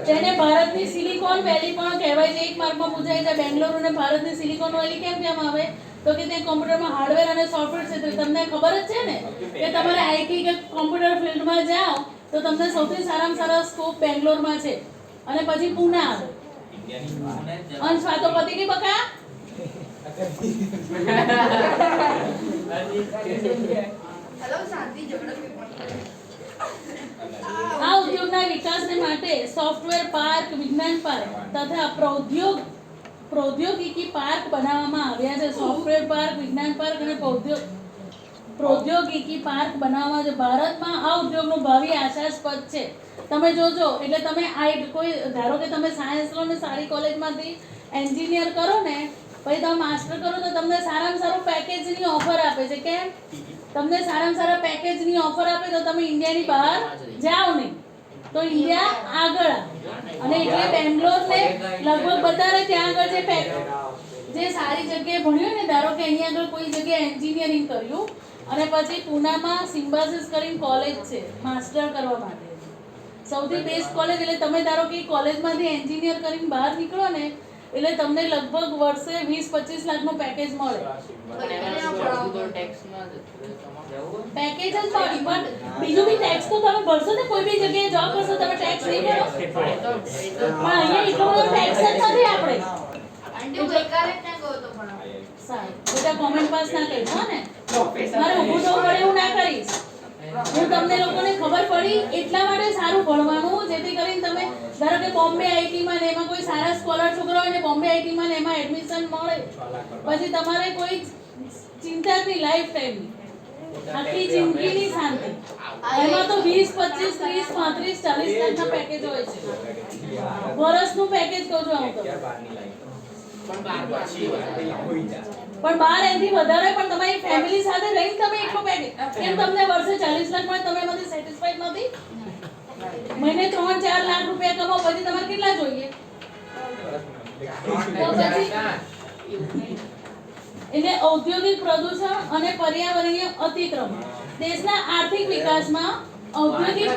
તેને ભારતની સિલિકોન વેલી પણ કહેવાય છે. એક માર્કમાં પૂછાય છે બેંગ્લોરને ભારતની સિલિકોન વેલી કેમ કહેવામાં આવે? તો કે ત્યાં કોમ્પ્યુટરમાં હાર્ડવેર અને સોફ્ટવેર છે. તમને ખબર જ છે ને કે તમારે આઈટી કે કોમ્પ્યુટર ફિલ્ડમાં જાઓ તો તમને સૌથી સારામાં સારા સ્કોપ બેંગ્લોરમાં છે અને પછી પુણે આવે. અંશ વાતો પતી ગઈ બકા? હેલો શાંતિ ઝઘડો કોઈ આ ઉદ્યોગના વિકાસને માટે સોફ્ટવેર પાર્ક, વિજ્ઞાન પાર્ક તથા પ્રૌદ્યોગિકી પાર્ક બનાવવામાં આવ્યા છે. સોફ્ટવેર પાર્ક, વિજ્ઞાન પાર્ક અને પ્રૌદ્યોગિકી પાર્ક બનાવવામાં છે. ભારતમાં આ ઉદ્યોગનું ભાવિ આશાસ્પદ છે. તમે જોજો એટલે તમે કોઈ ધારો કે તમે સાયન્સ લો ને સારી કોલેજમાંથી એન્જિનિયર કરો ને પછી તમે માસ્ટર કરો તો તમને સારામાં સારું પેકેજની ઓફર આપે છે. કેમ? તમને સારામાં સારા પેકેજની ઓફર આપે તો તમે ઇન્ડિયાની બહાર જાઓ નહીં તો ઇન્ડિયા આગળ આવે. અને એટલે બેંગ્લોરને લગભગ બધાને ત્યાં આગળ જે સારી જગ્યાએ ભણ્યું ને, ધારો કે અહીંયા આગળ કોઈ જગ્યાએ એન્જિનિયરિંગ કર્યું અને પછી પુનામાં સિમ્બાસિસ કરીને કોલેજ છે માસ્ટર કરવા માટે, સૌથી બેસ્ટ કોલેજ. એટલે તમે ધારો કે કોલેજમાંથી એન્જિનિયર કરીને બહાર નીકળો ને એટલે તમને લગભગ વર્ષે 20-25 લાખનું પેકેજ મળે. પેકેજ જ મળે પણ બીજું બી ટેક્સ તો તમે ભરશો ને. કોઈ બી જગ્યાએ જોબ કરશો તમે ટેક્સ નહીં ભરો. પણ અહીંયા એટલો બધો ટેક્સ જ નથી આપણે. આંટી ગઈકાલે ત્યાં ગયો તો પણ સારું બધા કોમેન્ટ પાસ ના કરીશ હો ને. મારે ઊભું થવું પડે એવું ના કરીશ. હું તમને લોકોને ખબર પડી એટલા માટે સારું ભણવાનું જેથી કરીને તમે ધારો કે બોમ્બે આઈટીમાં ને એમાં કોઈ સારા સ્કોલર છોકરા હોય ને બોમ્બે આઈટીમાં ને એમાં એડમિશન મળે પછી તમારે કોઈ ચિંતા જ નહીં લાઈફ ટાઈમની. આખી જિંદગીની શાંતિ. એમાં તો 20, 25, 30, 35, 40 લાખના પેકેજ હોય છે. વર્ષનું પેકેજ કહું છું હું તમને. પણ 12 એનાથી વધારે પણ તમારી ફેમિલી સાથે રહીને તમે એટલું પેકેજ કેમ તમને વર્ષે 40 લાખ મળે તમે એમાંથી સેટિસ્ફાઈડ નથી? મહિને 3-4 લાખ રૂપિયા કમાઓ પછી તમારે કેટલા જોઈએ? તો પછી એટલે ઔદ્યોગિક પ્રદૂષણ અને પર્યાવરણીય અતિક્રમણ દેશના આર્થિક વિકાસમાં ઔદ્યોગિક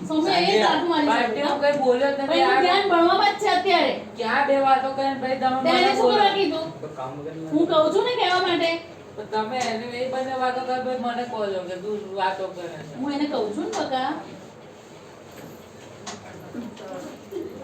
સમય એ સાથ મારી ભાઈ શકે. તેવું કઈ બોલ્યો જ નથી. ભાઈ નું ધ્યાન ભણવામાં જ છે અત્યારે. ક્યાં બે વાતો કરીને ભાઈ તમે તેને મને શું બોલો. કરવા કીધું? હું કહું છું ને કહેવા માટે. તો તમે એને એ બંને વાતો કરે ભાઈ મને કહો છો કે તું વાતો કરે છે. હું એને કહું છું ને બકા.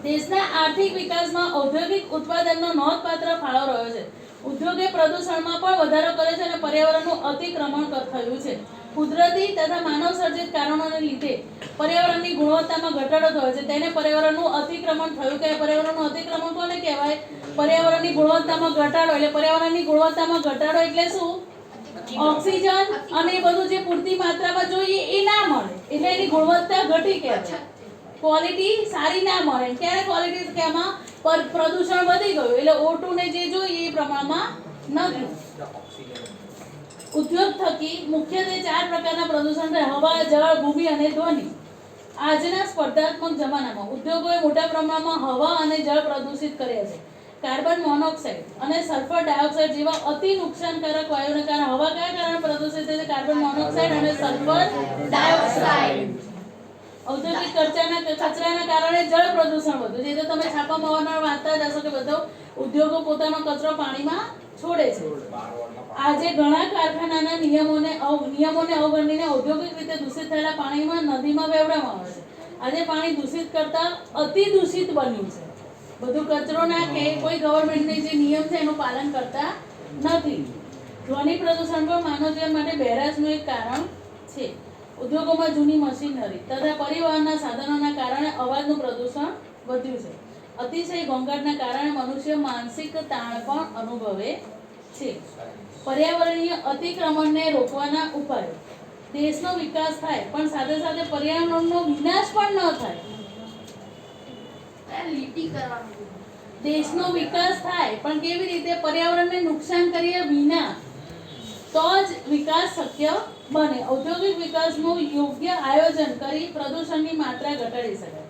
દેશના આર્થિક વિકાસમાં ઔદ્યોગિક ઉત્પાદનનો નોંધપાત્ર ફાળો રહ્યો છે. ઉદ્યોગે પ્રદૂષણમાં પણ વધારો કર્યો છે અને પર્યાવરણનું અતિક્રમણ થયું છે. કુદરતી તથા માનવ સર્જિત કારણોને લીધે પર્યાવરણની ગુણવત્તામાં ઘટાડો થયો છે. તેને પર્યાવરણનું અતિક્રમણ થયું. કે પર્યાવરણનું અતિક્રમણ કોને કહેવાય? પર્યાવરણની ગુણવત્તામાં ઘટાડો. એટલે પર્યાવરણની ગુણવત્તામાં ઘટાડો એટલે શું? ઓક્સિજન અને એ બધું જે પૂરતી માત્રામાં જોઈએ એ ના મળે એટલે એની ગુણવત્તા ઘટી કહેવાય. ક્વોલિટી સારી ના મળે. ક્યારે ક્વોલિટી કે આમાં પ્રદૂષણ વધી ગયું એટલે O2 ને જે જોઈએ એ પ્રમાણમાં નથી. ઉદ્યોગ થકી મુખ્યત્વે 4 પ્રકારના પ્રદૂષણ છે: હવા, જળ, ભૂમિ અને ધ્વનિ. આજના સ્પર્ધાત્મક જમાનામાં ઉદ્યોગોએ મોટા પ્રમાણમાં હવા અને જળ પ્રદૂષિત કર્યા છે. કાર્બન મોનોક્સાઇડ અને સલ્ફર ડાયોક્સાઇડ જેવા અતિ નુકસાનકારક વાયુને કારણે હવા કયા કારણે પ્રદૂષિત થાય છે? કાર્બન મોનોક્સાઇડ અને સલ્ફર ડાયોક્સાઇડ. ઔદ્યોગિક કચરાના કારણે જળ પ્રદૂષણ વધ્યું છે. એ તો તમે છાપામાં અવારનવાર વાંચતા જ હશો કે બધો ઉદ્યોગો પોતાનો કચરો પાણીમાં છોડે છે. આજે ઘણા કારખાનાના નિયમોને અવગણીને ઔદ્યોગિક રીતે દૂષિત થયેલા પાણીમાં નદીમાં વહેવડાવવામાં આવે છે. આજે પાણી દૂષિત કરતા અતિ દૂષિત બન્યું છે. બધું કચરો નાખે, કોઈ ગવર્મેન્ટની જે નિયમ છે એનું પાલન કરતા નથી. ધ્વનિ પ્રદૂષણ પણ માનવ જીવન માટે બહેરાશનું એક કારણ છે. ઉદ્યોગોમાં જૂની મશીનરી તથા પરિવહનના સાધનોના કારણે અવાજનું પ્રદૂષણ વધ્યું છે. અતિશય ઘોંઘાટના કારણે મનુષ્ય માનસિક તાણ પણ અનુભવે છે. પર્યાવરણીય અતિક્રમણને રોકવાના ઉપાયો. દેશનો વિકાસ થાય પણ સાથે સાથે પર્યાવરણનો વિનાશ પણ ન થાય. લીટી કરવાનું. દેશનો વિકાસ થાય પણ કેવી રીતે? પર્યાવરણને નુકસાન કર્યા વિના, તો જ વિકાસ શક્ય બને. ઔદ્યોગિક વિકાસનું યોગ્ય આયોજન કરી પ્રદૂષણની માત્રા ઘટાડી શકાય.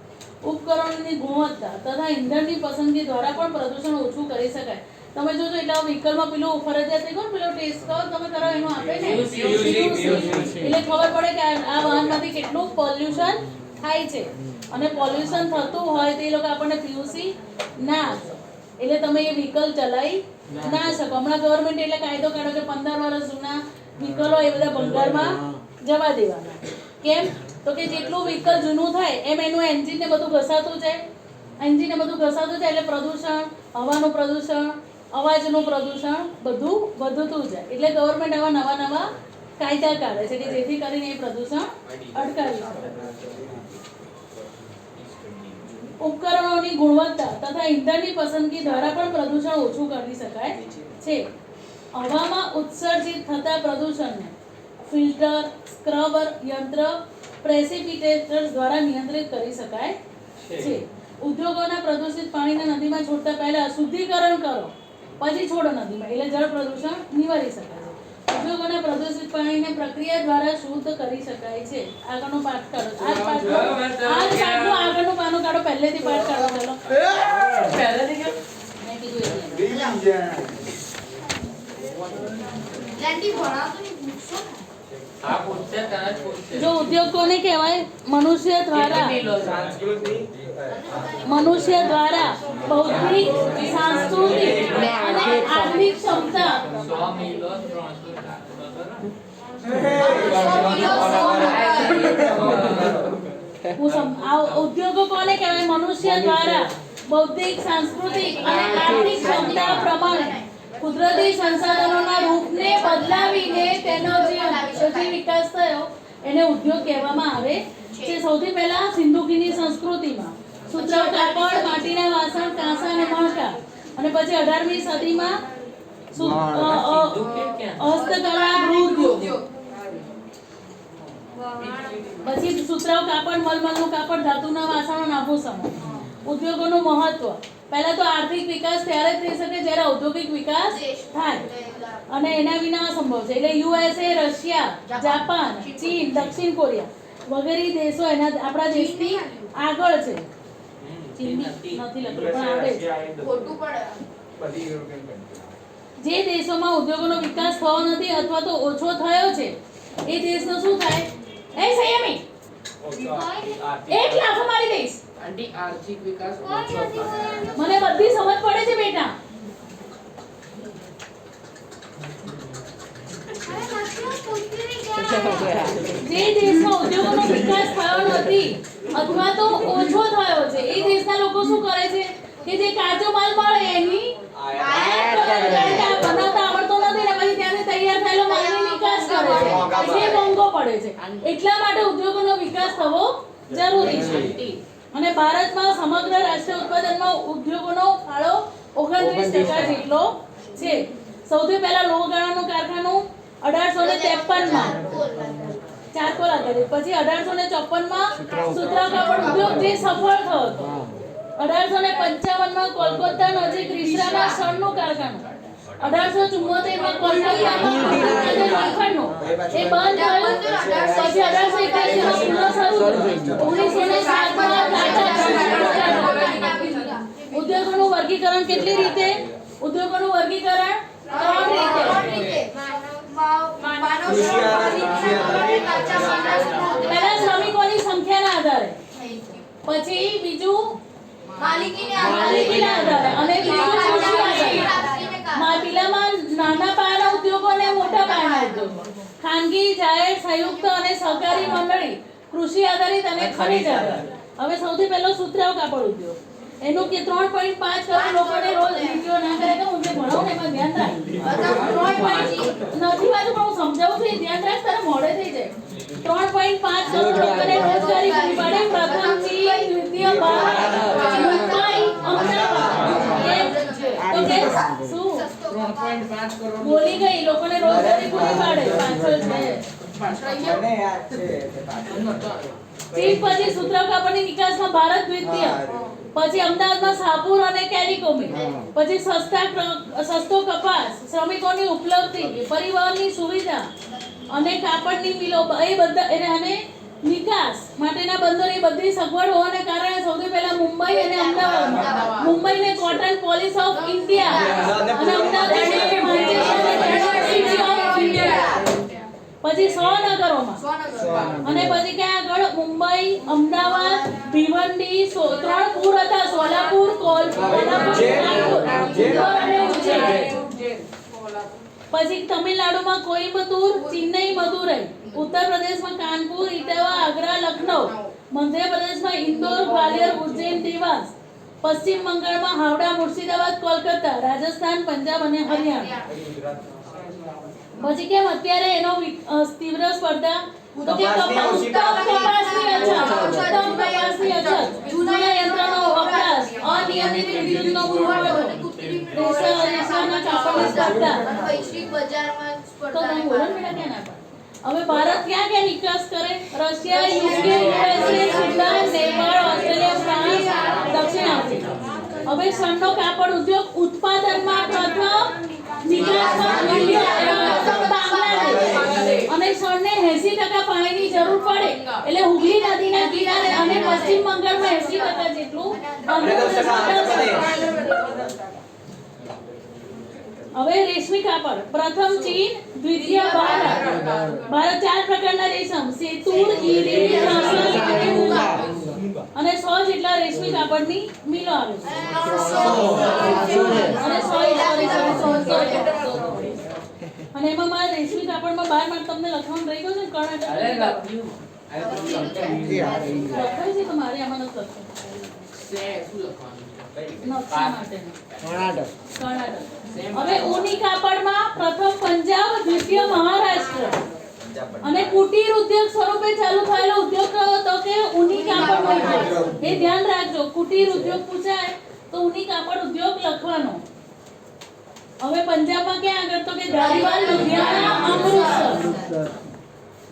ઉપકરણોની ગુણવત્તા તથા ઇંધણની પસંદગી દ્વારા પણ પ્રદૂષણ ઓછું કરી શકાય. તમે જોજો એટલે વ્હીકલમાં પેલું ફરજિયાત થઈ ગયું, પેલો ટેસ્ટ કરો તમે કરો એનું આપે ને એટલે ખબર પડે કે આ વાહનમાંથી કેટલું પોલ્યુશન થાય છે. અને પોલ્યુશન થતું હોય તો એ લોકો આપણને પીયુસી ના આપે. એટલે તમે એ વ્હીકલ ચલાવી ના શકો. હમણાં ગવર્મેન્ટ એટલે કાયદો કાઢો કે 15 વર્ષ જૂના વ્હીકલો એ બધા ભંગારમાં જવા દેવાના. કેમ? તો કે જેટલું વ્હીકલ જૂનું થાય એમ એનું એન્જિન ને બધું ઘસાતું જાય. એન્જિન ને બધું ઘસાતું જાય એટલે પ્રદૂષણ, હવાનું પ્રદૂષણ, અવાજનું પ્રદૂષણ બધું વધતું જાય. એટલે ગવર્મેન્ટ આવા નવા કાયદા કાઢે છે કે જેથી કરીને એ પ્રદૂષણ અટકાવી શકે. ઉપકરણોની ગુણવત્તા તથા ઇંધણની પસંદગી દ્વારા પણ પ્રદૂષણ ઓછું કરી શકાય છે. હવામાં ઉત્સર્જિત થતા પ્રદૂષણને ફિલ્ટર, સ્ક્રબર યંત્ર, પ્રેસિપિટેટર્સ દ્વારા નિયંત્રિત કરી શકાય છે. ઉદ્યોગોના પ્રદૂષિત પાણીને નદીમાં છોડતા પહેલા શુદ્ધિકરણ કરો પછી છોડો નદીમાં, એટલે જળ પ્રદૂષણ નિવારી શકાય છે. ઉદ્યોગોના પ્રદૂષિત પાણીને પ્રક્રિયા દ્વારા શુદ્ધ કરી શકાય છે. આગળનો પાઠ કાઢો. આ પાઠનું આગળનું પાનું કાઢો. પહેલેથી પાઠ કાઢો. ચલો પહેલેથી કે મેં કીધું એટલે લેન્ડી ભણાવતો નહીં પૂછો ને. આ પૂછશે તને જ પૂછશે. જો ઉદ્યોગ કોને કહેવાય? મનુષ્ય દ્વારા બૌદ્ધિક, સાંસ્કૃતિક અને આર્થિક ક્ષમતા 100 મિલો 300 ઉદ્યોગો કોને કહેવાય? મનુષ્ય દ્વારા બૌદ્ધિક, સાંસ્કૃતિક અને આર્થિક ક્ષમતા પ્રમાણે કુદરતી સંસાધનોના રૂપને બદલાવીને તેનો જે વિકાસ થયો એને ઉદ્યોગ કહેવામાં આવે છે. સૌથી પહેલા સિંધુકીની સંસ્કૃતિમાં સુતરાઉ કાપડ, માટીના વાસણ, કાંસા અને મણકા, અને પછી 18મી સદીમાં હસ્તકલા, ગૃહ ઉદ્યોગ, પછી સુતરાઉ કાપડ, મલમલનું કાપડ, ધાતુના વાસણો અને આભૂષણો. ઉદ્યોગોનું મહત્વ. પહેલા તો આર્થિક વિકાસ ત્યારે જ થઈ શકે જ્યારે ઔદ્યોગિક વિકાસ થાય, અને એના વિના અસંભવ છે. એટલે યુએસએ, રશિયા, જાપાન, ચીન, દક્ષિણ કોરિયા વગેરે દેશો આપણા દેશથી આગળ છે. ચીન નથી લખેલું પણ આવડે છે. ખોટું પડે. બધી યુરોપિયન કન્ટ્રી. જે દેશોમાં ઉદ્યોગોનો વિકાસ થયો નથી અથવા તો ઓછો થયો છે એ દેશનો શું થાય? એ સંયમી એક લાફો મારી દઈશ. આંટી આર્થિક વિકાસ મને બધી સમજ પડે છે બેટા. જે દેશમાં ઉદ્યોગોનો વિકાસ થયો નથી અથવા તો ઓછો થયો છે એ દેશના લોકો શું કરે છે કે જે કાચો માલ મળે એની આયાત કરે છે. બનાવતા આવડતો નથી ને પછી ત્યાંથી તૈયાર થયેલો માલની નિકાસ કરે છે, જે મોંઘો પડે છે. એટલા માટે ઉદ્યોગોનો વિકાસ થવો જરૂરી છે. અને ભારતમાં સમગ્ર રાષ્ટ્રીય ઉત્પાદનમાં ઉદ્યોગોનો ફાળો 29% જેટલો છે. સૌથી પહેલા લોહગાળાનું કારખાનું 1853માં ચારકોલ આધારિત, પછી 1854માં સુતરાઉ કાપડ ઉદ્યોગ જે સફળ થયો હતો. 1855માં કોલકાતા નજીક રીસરામાં શણનું કારખાનું, 1874 માં કોલકાતામાં માખણનું એ બંધ થયું. પછી 1881 માં પુનઃ શરૂ થયું. 1907 માં ઉદ્યોગોનું વર્ગીકરણ કેટલી રીતે? ઉદ્યોગોનું વર્ગીકરણ 3 રીતે. પહેલા શ્રમિકોની સંખ્યાના આધારે, પછી બીજું માલિકીના આધારે અને ત્રીજું કૃષિ આધારે. પેલામાં નાના પાયાના ઉદ્યોગો અને મોટા પાયાના ઉદ્યોગો, ખાનગી, જાહેર, સંયુક્ત અને સહકારી મંડળી, કૃષિ આધારિત અને ખનિજ આધારિત. હવે સૌથી પહેલો સુતરાઉ કાપડ ઉદ્યોગ, એનું કે 3.5 કરોડ લોકોને રોજ વિડિયો ના કરે કે હું જે ભણાવું ને એમાં ધ્યાન રાખ. નથી વાંચું પણ હું સમજાવું છું, એ ધ્યાન રાખ, તારે મોડે થઈ જાય. 3.5 કરોડ લોકોને રોજગારી પૂરી પાડે. પ્રથમ ચીન, દ્વિતીય ભારત, મુંબઈ, અમદાવાદ. તો કે શું 3.5 કરોડ બોલી ગઈ, લોકોને રોજગારી પૂરી પાડે. પાછળ છે. મને યાદ છે તે પાછળ. ચીન પછી સુતરાઉ કાપડની નિકાસમાં ભારત દ્વિતીય, પછી અમદાવાદમાં સાપુર અને કેલિકોમી, પછી સસ્તો કપાસ, શ્રમિકોની ઉપલબ્ધિ, પરિવહનની સુવિધા અને કાપડની મિલો, એ બધા અને નિકાસ માટેના બંદરોની બધી સગવડ હોવાને કારણે સૌથી પહેલા મુંબઈ અને અમદાવાદમાં મુંબઈને કોટન પોલિસ ઓફ ઇન્ડિયા અને અમદાવાદને સિટી ઓફ ઇન્ડિયા. પછી 100 નગરોમાં અને પછી ક્યાં આગળ મુંબઈ, અમદાવાદ, ભિવંડી, 3 પૂર હતા, સોલાપુર, કોલ્હાપુર, અને ઉજ્જૈન. પછી તમિલનાડુમાં કોઈમ્બતુર, ચેન્નઈ, મદુરઈ, ઉત્તર પ્રદેશમાં કાનપુર, ઇટાવા, આગ્રા, લખનઉ, મધ્ય પ્રદેશમાં ઇન્દોર, ગ્વાલિયર, ઉજ્જૈન, દેવાસ, પશ્ચિમ બંગાળમાં હાવડા, મુર્શિદાબાદ, કોલકાતા, રાજસ્થાન, પંજાબ અને હરિયાણા. પછી કેમ અત્યારે એનો તીવ્ર સ્પર્ધા? તો કે કપાસની અછત, જૂના યંત્રનો વપરાશ, અનિયમિત વિદ્યુતનો પુરવઠો, રેસાના કાપડની સ્પર્ધા. વૈશ્વિક બજારમાં તો તમે બોલો ને બેટા ક્યાં ના પાડે? હવે ભારત ક્યાં ક્યાં નિકાસ કરે? Russia, UK, USA, Sudan, Nepal, Australia, France, દક્ષિણ આફ્રિકા. હવે સણનો કાપડ ઉદ્યોગ ઉત્પાદનમાં પ્રથમ, નિકાસમાં બાંગ્લાદેશ. અને સણને 80% પાણીની જરૂર પડે એટલે હુગલી નદીના કિનારે અને પશ્ચિમ બંગાળમાં 80% જેટલું. હવે રેશમી કાપડ, પ્રથમ ચીન, દ્વિતીય ભારત. ભારત 4 પ્રકારના રેશમ, સેતુર, ઈરી, કાસલ અને મુગા. અને 100 જેટલા રેશમી કાપડની મિલો આવે છે. અને 100 અને એમાં મારા રેશમી કાપડમાં 12 માર્ક તમને લખવાનું રહી ગયું છે ને, કર્ણાટક લખાય છે. તમારે આમાં નથી લખવાનું. નકશા માટેનું. કર્ણાટક. હવે ઊની કાપડમાં પ્રથમ પંજાબ, દ્વિતીય મહારાષ્ટ્ર. અને કુટીર ઉદ્યોગ સ્વરૂપે ચાલુ થયેલો ઉદ્યોગ કયો? તો કે ઊની કાપડ ઉદ્યોગ. એ ધ્યાન રાખજો, કુટીર ઉદ્યોગ પૂછાય તો ઊની કાપડ ઉદ્યોગ લખવાનો. હવે પંજાબમાં ક્યાં આગળ? તો કે ધારીવાલ, લુધિયાણા, અમૃતસર.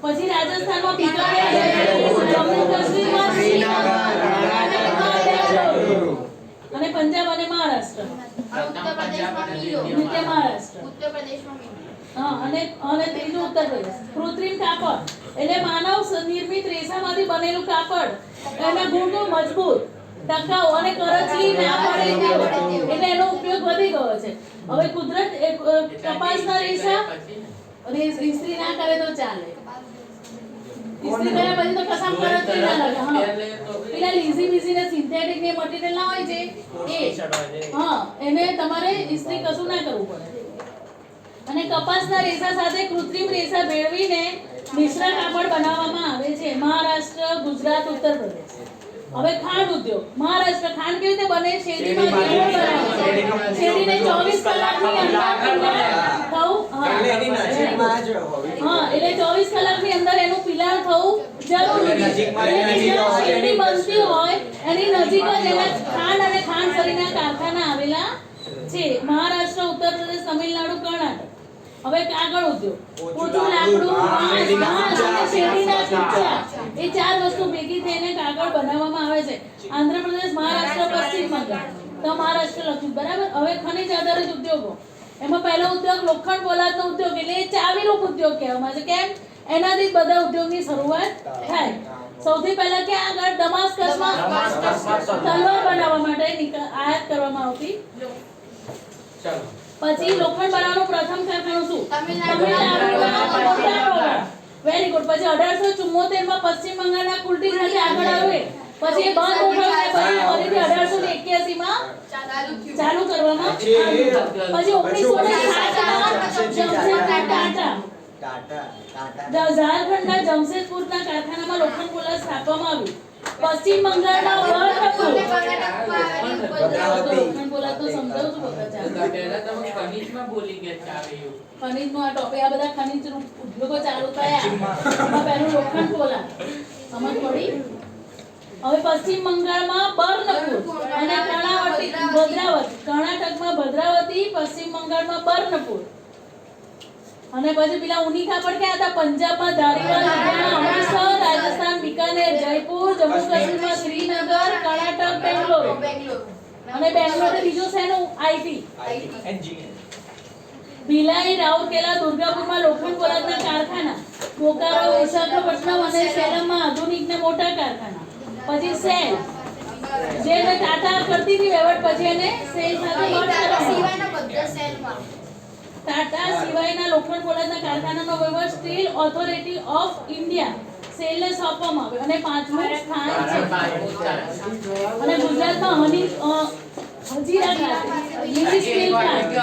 પછી રાજસ્થાનમાં બીકાનેર, જમ્મુ કાશ્મીરમાં શ્રીનગર અને પંજાબ અને મહારાષ્ટ્ર. ઉત્તર પ્રદેશમાં મિલો. નિત્ય મહારાષ્ટ્ર. ઉત્તર પ્રદેશમાં મિલો. હા, અને ત્રીજું ઉત્તર પ્રદેશ. કૃત્રિમ કાપડ એટલે માનવ નિર્મિત રેસામાંથી બનેલું કાપડ. એના ગુણો મજબૂત, ટકાઉ અને કરચલી ના પડે તેવો. એટલે એનો ઉપયોગ વધી ગયો છે. હવે કુદરત કપાસના રેસા ઇસ્ત્રી ના કરે તો ચાલે. ઇસ્ત્રી કર્યા પછી તો કસામ કરચલી ના લાગે. હા, પેલા લીઝી બીઝી ને સિન્થેટિક ને મટીરીયલ ના હોય છે એ, હા, એને તમારે ઇસ્ત્રી કશું ના કરવું પડે. અને કપાસના રેસા સાથે કૃત્રિમ રેસા ભેળવીને મિશ્ર કાપડ બનાવવામાં આવે છે. મહારાષ્ટ્ર, ગુજરાત, ઉત્તર પ્રદેશ. હવે ખાંડ ઉદ્યોગ. મહારાષ્ટ્ર ખાંડ કેવી રીતે બને? શેરડીમાં ગોળ બનાવે. શેરડીને 24 કલાકની અંદર એટલે 24 કલાકની અંદર એનું પિલાણ થવું જરૂરી છે. શેરડી બનતી હોય એની નજીક જ એના ખાંડ અને ખાંડ સરીના કારખાના આવેલા છે. મહારાષ્ટ્ર, ઉત્તર પ્રદેશ, તમિલનાડુ, કર્ણાટક. હવે કાગળ ઉદ્યોગ, પોચું લાકડું, ઘાસ અને શેરડીના કુચા, એ 4 વસ્તુ ભેગી થઈને કાગળ બનાવવામાં આવે છે. આંધ્રપ્રદેશ, મહારાષ્ટ્ર, પશ્ચિમ બંગાળ. તો મહારાષ્ટ્ર લખ્યું બરાબર. હવે ખનિજ આધારિત ઉદ્યોગો, એમાં પહેલો ઉદ્યોગ લોખંડ પોલાદનો ઉદ્યોગ એટલે એ ચાવીરૂપ ઉદ્યોગ કહેવામાં આવે છે. કેમ? એનાથી જ બધા ઉદ્યોગની શરૂઆત થાય. સૌથી પહેલા ક્યાં આગળ દમાસ્કસમાં તલવાર બનાવવા માટે આયાત કરવામાં આવતી. ચાલો. પછી લોખંડ બનાવવાનું પ્રથમ કારખાનું શું? તમિલનાડુમાં વેરી ગુડ. પછી 1874 માં પશ્ચિમ બંગાળના કુલટી સાથે આગળ આવે. પછી એ બંધ ઉઠાવે. પછી ફરીથી 1881 માં ચાલુ કરવામાં આવ્યું. પછી 1960 માં ઝારખંડના જમશેદપુરના કારખાનામાં લોખંડ પોલાદ સ્થાપવામાં આવ્યું. પશ્ચિમ બંગાળમાં લોખંડ પોલાદ તો સમજાવું છું બધા ચાલો. પહેલા તમે ખનીજમાં બોલી ગયા ચાવે એવું. ખનીજનો આ ટોપિક આ બધા ખનીજ ઉદ્યોગો ચાલુ થયા. એમાં પહેલું લોખંડ પોલાદ સમજ પડી. હવે પશ્ચિમ બંગાળમાં બર્નપુર અને કર્ણાટકમાં ભદ્રાવતી, પશ્ચિમ બંગાળમાં બર્નપુર અને પછી પેલા ઊની કાપડ ક્યાં હતા? પંજાબમાં ધારીવાલ, હરિયાણા, અમૃતસર, રાજસ્થાન બીકાનેર, જયપુર, જમ્મુ કાશ્મીરમાં શ્રીનગર, કર્ણાટક બેંગ્લોર અને બેંગ્લોર બીજું છે એનું આઈટી. ભિલાઈ, રાઉરકેલા, દુર્ગાપુરમાં લોખંડ પોલાદના કારખાના. બોકારો, વિશાખાપટ્ટનમ અને સેલમમાં આધુનિક ને મોટા કારખાના. પછી સેલ જે મેં ટાટા કરતી હતી વહીવટ, પછી એને સેલ સાથે મર્જ કરવામાં. ટાટા સિવાયના લોખંડ પોલાદના કારખાનાનો વહીવટ સ્ટીલ ઓથોરિટી ઓફ ઇન્ડિયા સેલને સોંપવામાં આવ્યો અને પાંચમું સ્થાન છે. અને ગુજરાતમાં હજીરા ખાતે લીલી સ્ટીલ પ્લાન્ટ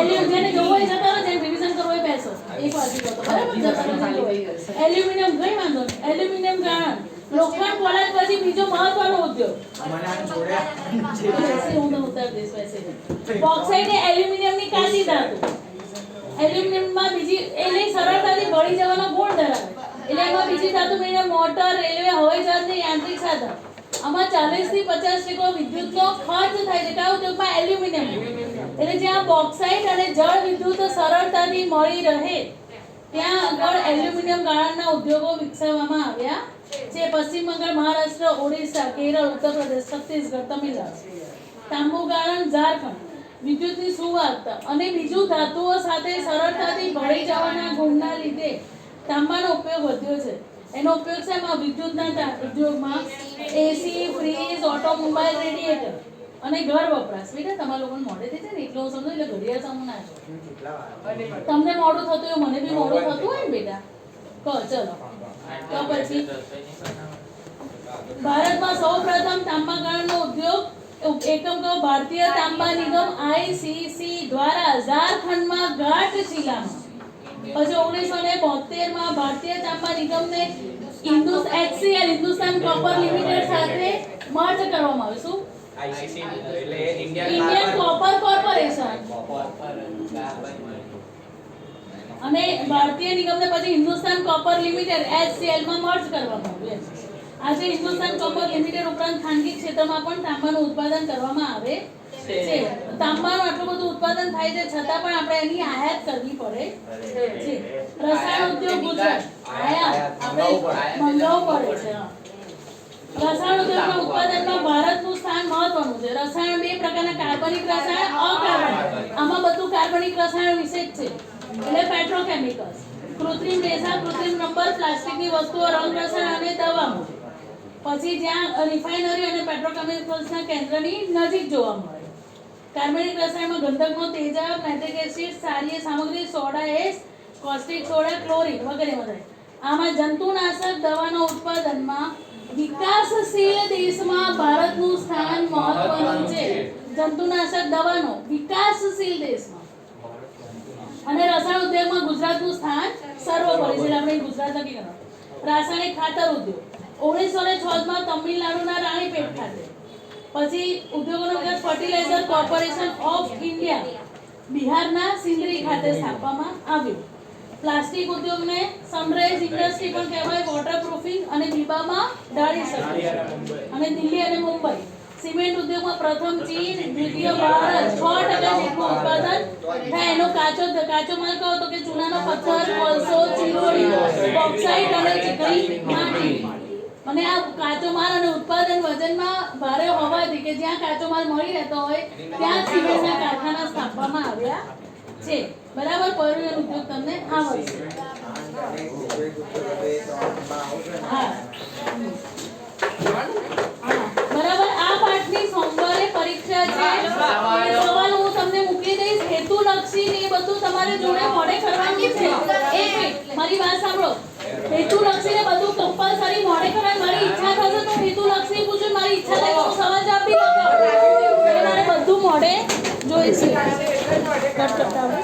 એલ્યુમિનિયમ જોવો હોય જતા હોય જેને રિવિઝન કરવો હોય બેસો એક વાર જીવો તો બરાબર એલ્યુમિનિયમ કઈ વાંધો નહીં. એલ્યુમિનિયમ ગાળણ લોખંડ પોલાદ પછી બીજો મહત્વનો ઉદ્યોગ બોક્સાઇટ એ એલ્યુમિનિયમની કાચી ધાતુ. એલ્યુમિનિયમમાં બીજી એટલે સરળતાથી બળી જવાનો ગુણ ધરાવે. એટલે એમાં બીજી ધાતુ મેળવીને મોટર, રેલવે, હવાઈ જહાજની યાંત્રિક સાધન. આમાં 40 થી 50% વિદ્યુતનો ખર્ચ થાય છે. કયા ઉદ્યોગમાં? એલ્યુમિનિયમ. એટલે જ્યાં બોક્સાઇટ અને જળ વિદ્યુત સરળતાથી મળી રહે ત્યાં આગળ એલ્યુમિનિયમ ગાળણના ઉદ્યોગો વિકસાવવામાં આવ્યા છે. પશ્ચિમ બંગાળ, મહારાષ્ટ્ર, ઓડિશા, કેરળ, ઉત્તર પ્રદેશ, છત્તીસગઢ, તમિલનાડુ. તાંબુ ગાળણ ઝારખંડ. વિદ્યુતની સુવાહકતા અને બીજું ધાતુઓ સાથે સરળતાથી ભળી જવાના ગુણના લીધે તાંબાનો ઉપયોગ વધ્યો છે. એનો ઉપયોગ છે એમાં વિદ્યુતના ઉદ્યોગમાં એસી, ફ્રીજ, ઓટોમોબાઈલ, રેડિએટર અને ઘર વપરાશ. બેટા તમારા લોકોને મોડેથી છે ને એટલે હું સમજુ એટલે ઘડિયાળ સામું ના છો. તમને મોડું થતું હોય મને બી મોડું થતું હોય ને બેટા. કહો ચલો. તો પછી ભારતમાં સૌપ્રથમ તાંબા ગાળણનો ઉદ્યોગ એકમ કહો ભારતીય તાંબા નિગમ આઈસીસી દ્વારા ઝારખંડમાં ઘાટશિલામાં. પછી 1972 માં ભારતીય તાંબા નિગમને HCL હિન્દુસ્તાન કોપર લિમિટેડ સાથે મર્જ કરવામાં આવ્યું. શું? ઇન્ડિયન કોપર કોર્પોરેશન અને ભારતીય નિગમને પછી હિન્દુસ્તાન કોપર લિમિટેડ HCL માં મર્જ કરવામાં આવ્યું. આજે હિન્દુસ્તાન કોપર લિમિટેડ ઉપરાંત ખાનગી ક્ષેત્રમાં પણ તાંબાનું ઉત્પાદન કરવામાં આવે છે. તાંબાનું આટલું બધું ઉત્પાદન થાય છે છતાં પણ આપણે એની આયાત કરવી પડે છે. રસાયણ ઉદ્યોગ ગુજરાત આયાત આપણે મંગાવવું પડે છે. રસાયણ ઉદ્યોગના ઉત્પાદનમાં ભારતનું સ્થાન મહત્વનું છે. રસાયણ બે પ્રકારના કાર્બનિક રસાયણ, અકાર્બનિક. આમાં બધું કાર્બનિક રસાયણ વિશે જ છે. એટલે પેટ્રોકેમિકલ્સ, કૃત્રિમ રેસા, કૃત્રિમ રબર, પ્લાસ્ટિકની વસ્તુઓ, રંગ રસાયણ અને દવામાં. પછી જ્યાં રિફાઇનરી અને પેટ્રોકેમિકલ્સના કેન્દ્રની નજીક જોવા મળે. કાર્બનિક રસાયણમાં ગંધકનો તેજાબ, નાઇટ્રિક એસિડ, ક્ષારીય સામગ્રી, soda ash, caustic soda, chlorine વગેરે વગેરે. આમાં જંતુનાશક દવાનો ઉત્પાદનમાં વિકાસશીલ દેશમાં ભારતનું સ્થાન મહત્વનું છે. જંતુનાશક દવાનો વિકાસશીલ દેશમાં અને રસાયણ ઉદ્યોગમાં ગુજરાતનું સ્થાન સર્વોપરી છે. આપણે ગુજરાત નક્કી કરવા. રાસાયણિક ખાતર ઉદ્યોગ 1906 માં તમિલનાડુના રાણીપેટ ખાતે. પછી ઉદ્યોગોનો વિકાસ ફર્ટિલાઇઝર કોર્પોરેશન ઓફ ઇન્ડિયા બિહારના સિંદરી ખાતે સ્થાપવામાં આવ્યું. પ્લાસ્ટિક ઉદ્યોગને સનરાઈઝ ઇન્ડસ્ટ્રી પણ કહેવાય. વોટરપ્રૂફિંગ અને બીબામાં ઢાળી શકે. અને દિલ્હી અને મુંબઈ. સિમેન્ટ ઉદ્યોગમાં પ્રથમ ચીન, દ્વિતીય ભારત. 6% જેટલું ઉત્પાદન થાય. એનો કાચો માલ કહો તો કે ચૂનાનો પથ્થર, કોલસો, ચીરોડી, બોક્સાઇટ અને ચીકણી માટી. અને આ કાચો માલ અને ઉત્પાદન વજનમાં ભારે હોવાથી કે જ્યાં કાચો માલ મળી રહેતો હોય ત્યાં સિમેન્ટના કારખાના સ્થાપવામાં આવ્યા છે. બરાબર. પરિવહન ઉદ્યોગ તમને આવડશે. હા. બરાબર. આ પાઠની સોમવારે પરીક્ષા છે. સવાલ હું તમને મૂકી દઈશ. હેતુલક્ષી ને એ બધું તમારે જોડે મોડે કરવાનું છે. એક મિનિટ મારી વાત સાંભળો. હેતુલક્ષી ને બધું કમ્પલસરી મોડે કરવાનું. મારી ઈચ્છા થશે તો હેતુલક્ષી પૂછું, મારી ઈચ્છા થાય તો હું સવાલ જવાબ બી લખાવું. એટલે મારે બધું મોડે જોઈશે. કટ કરતા આવડે?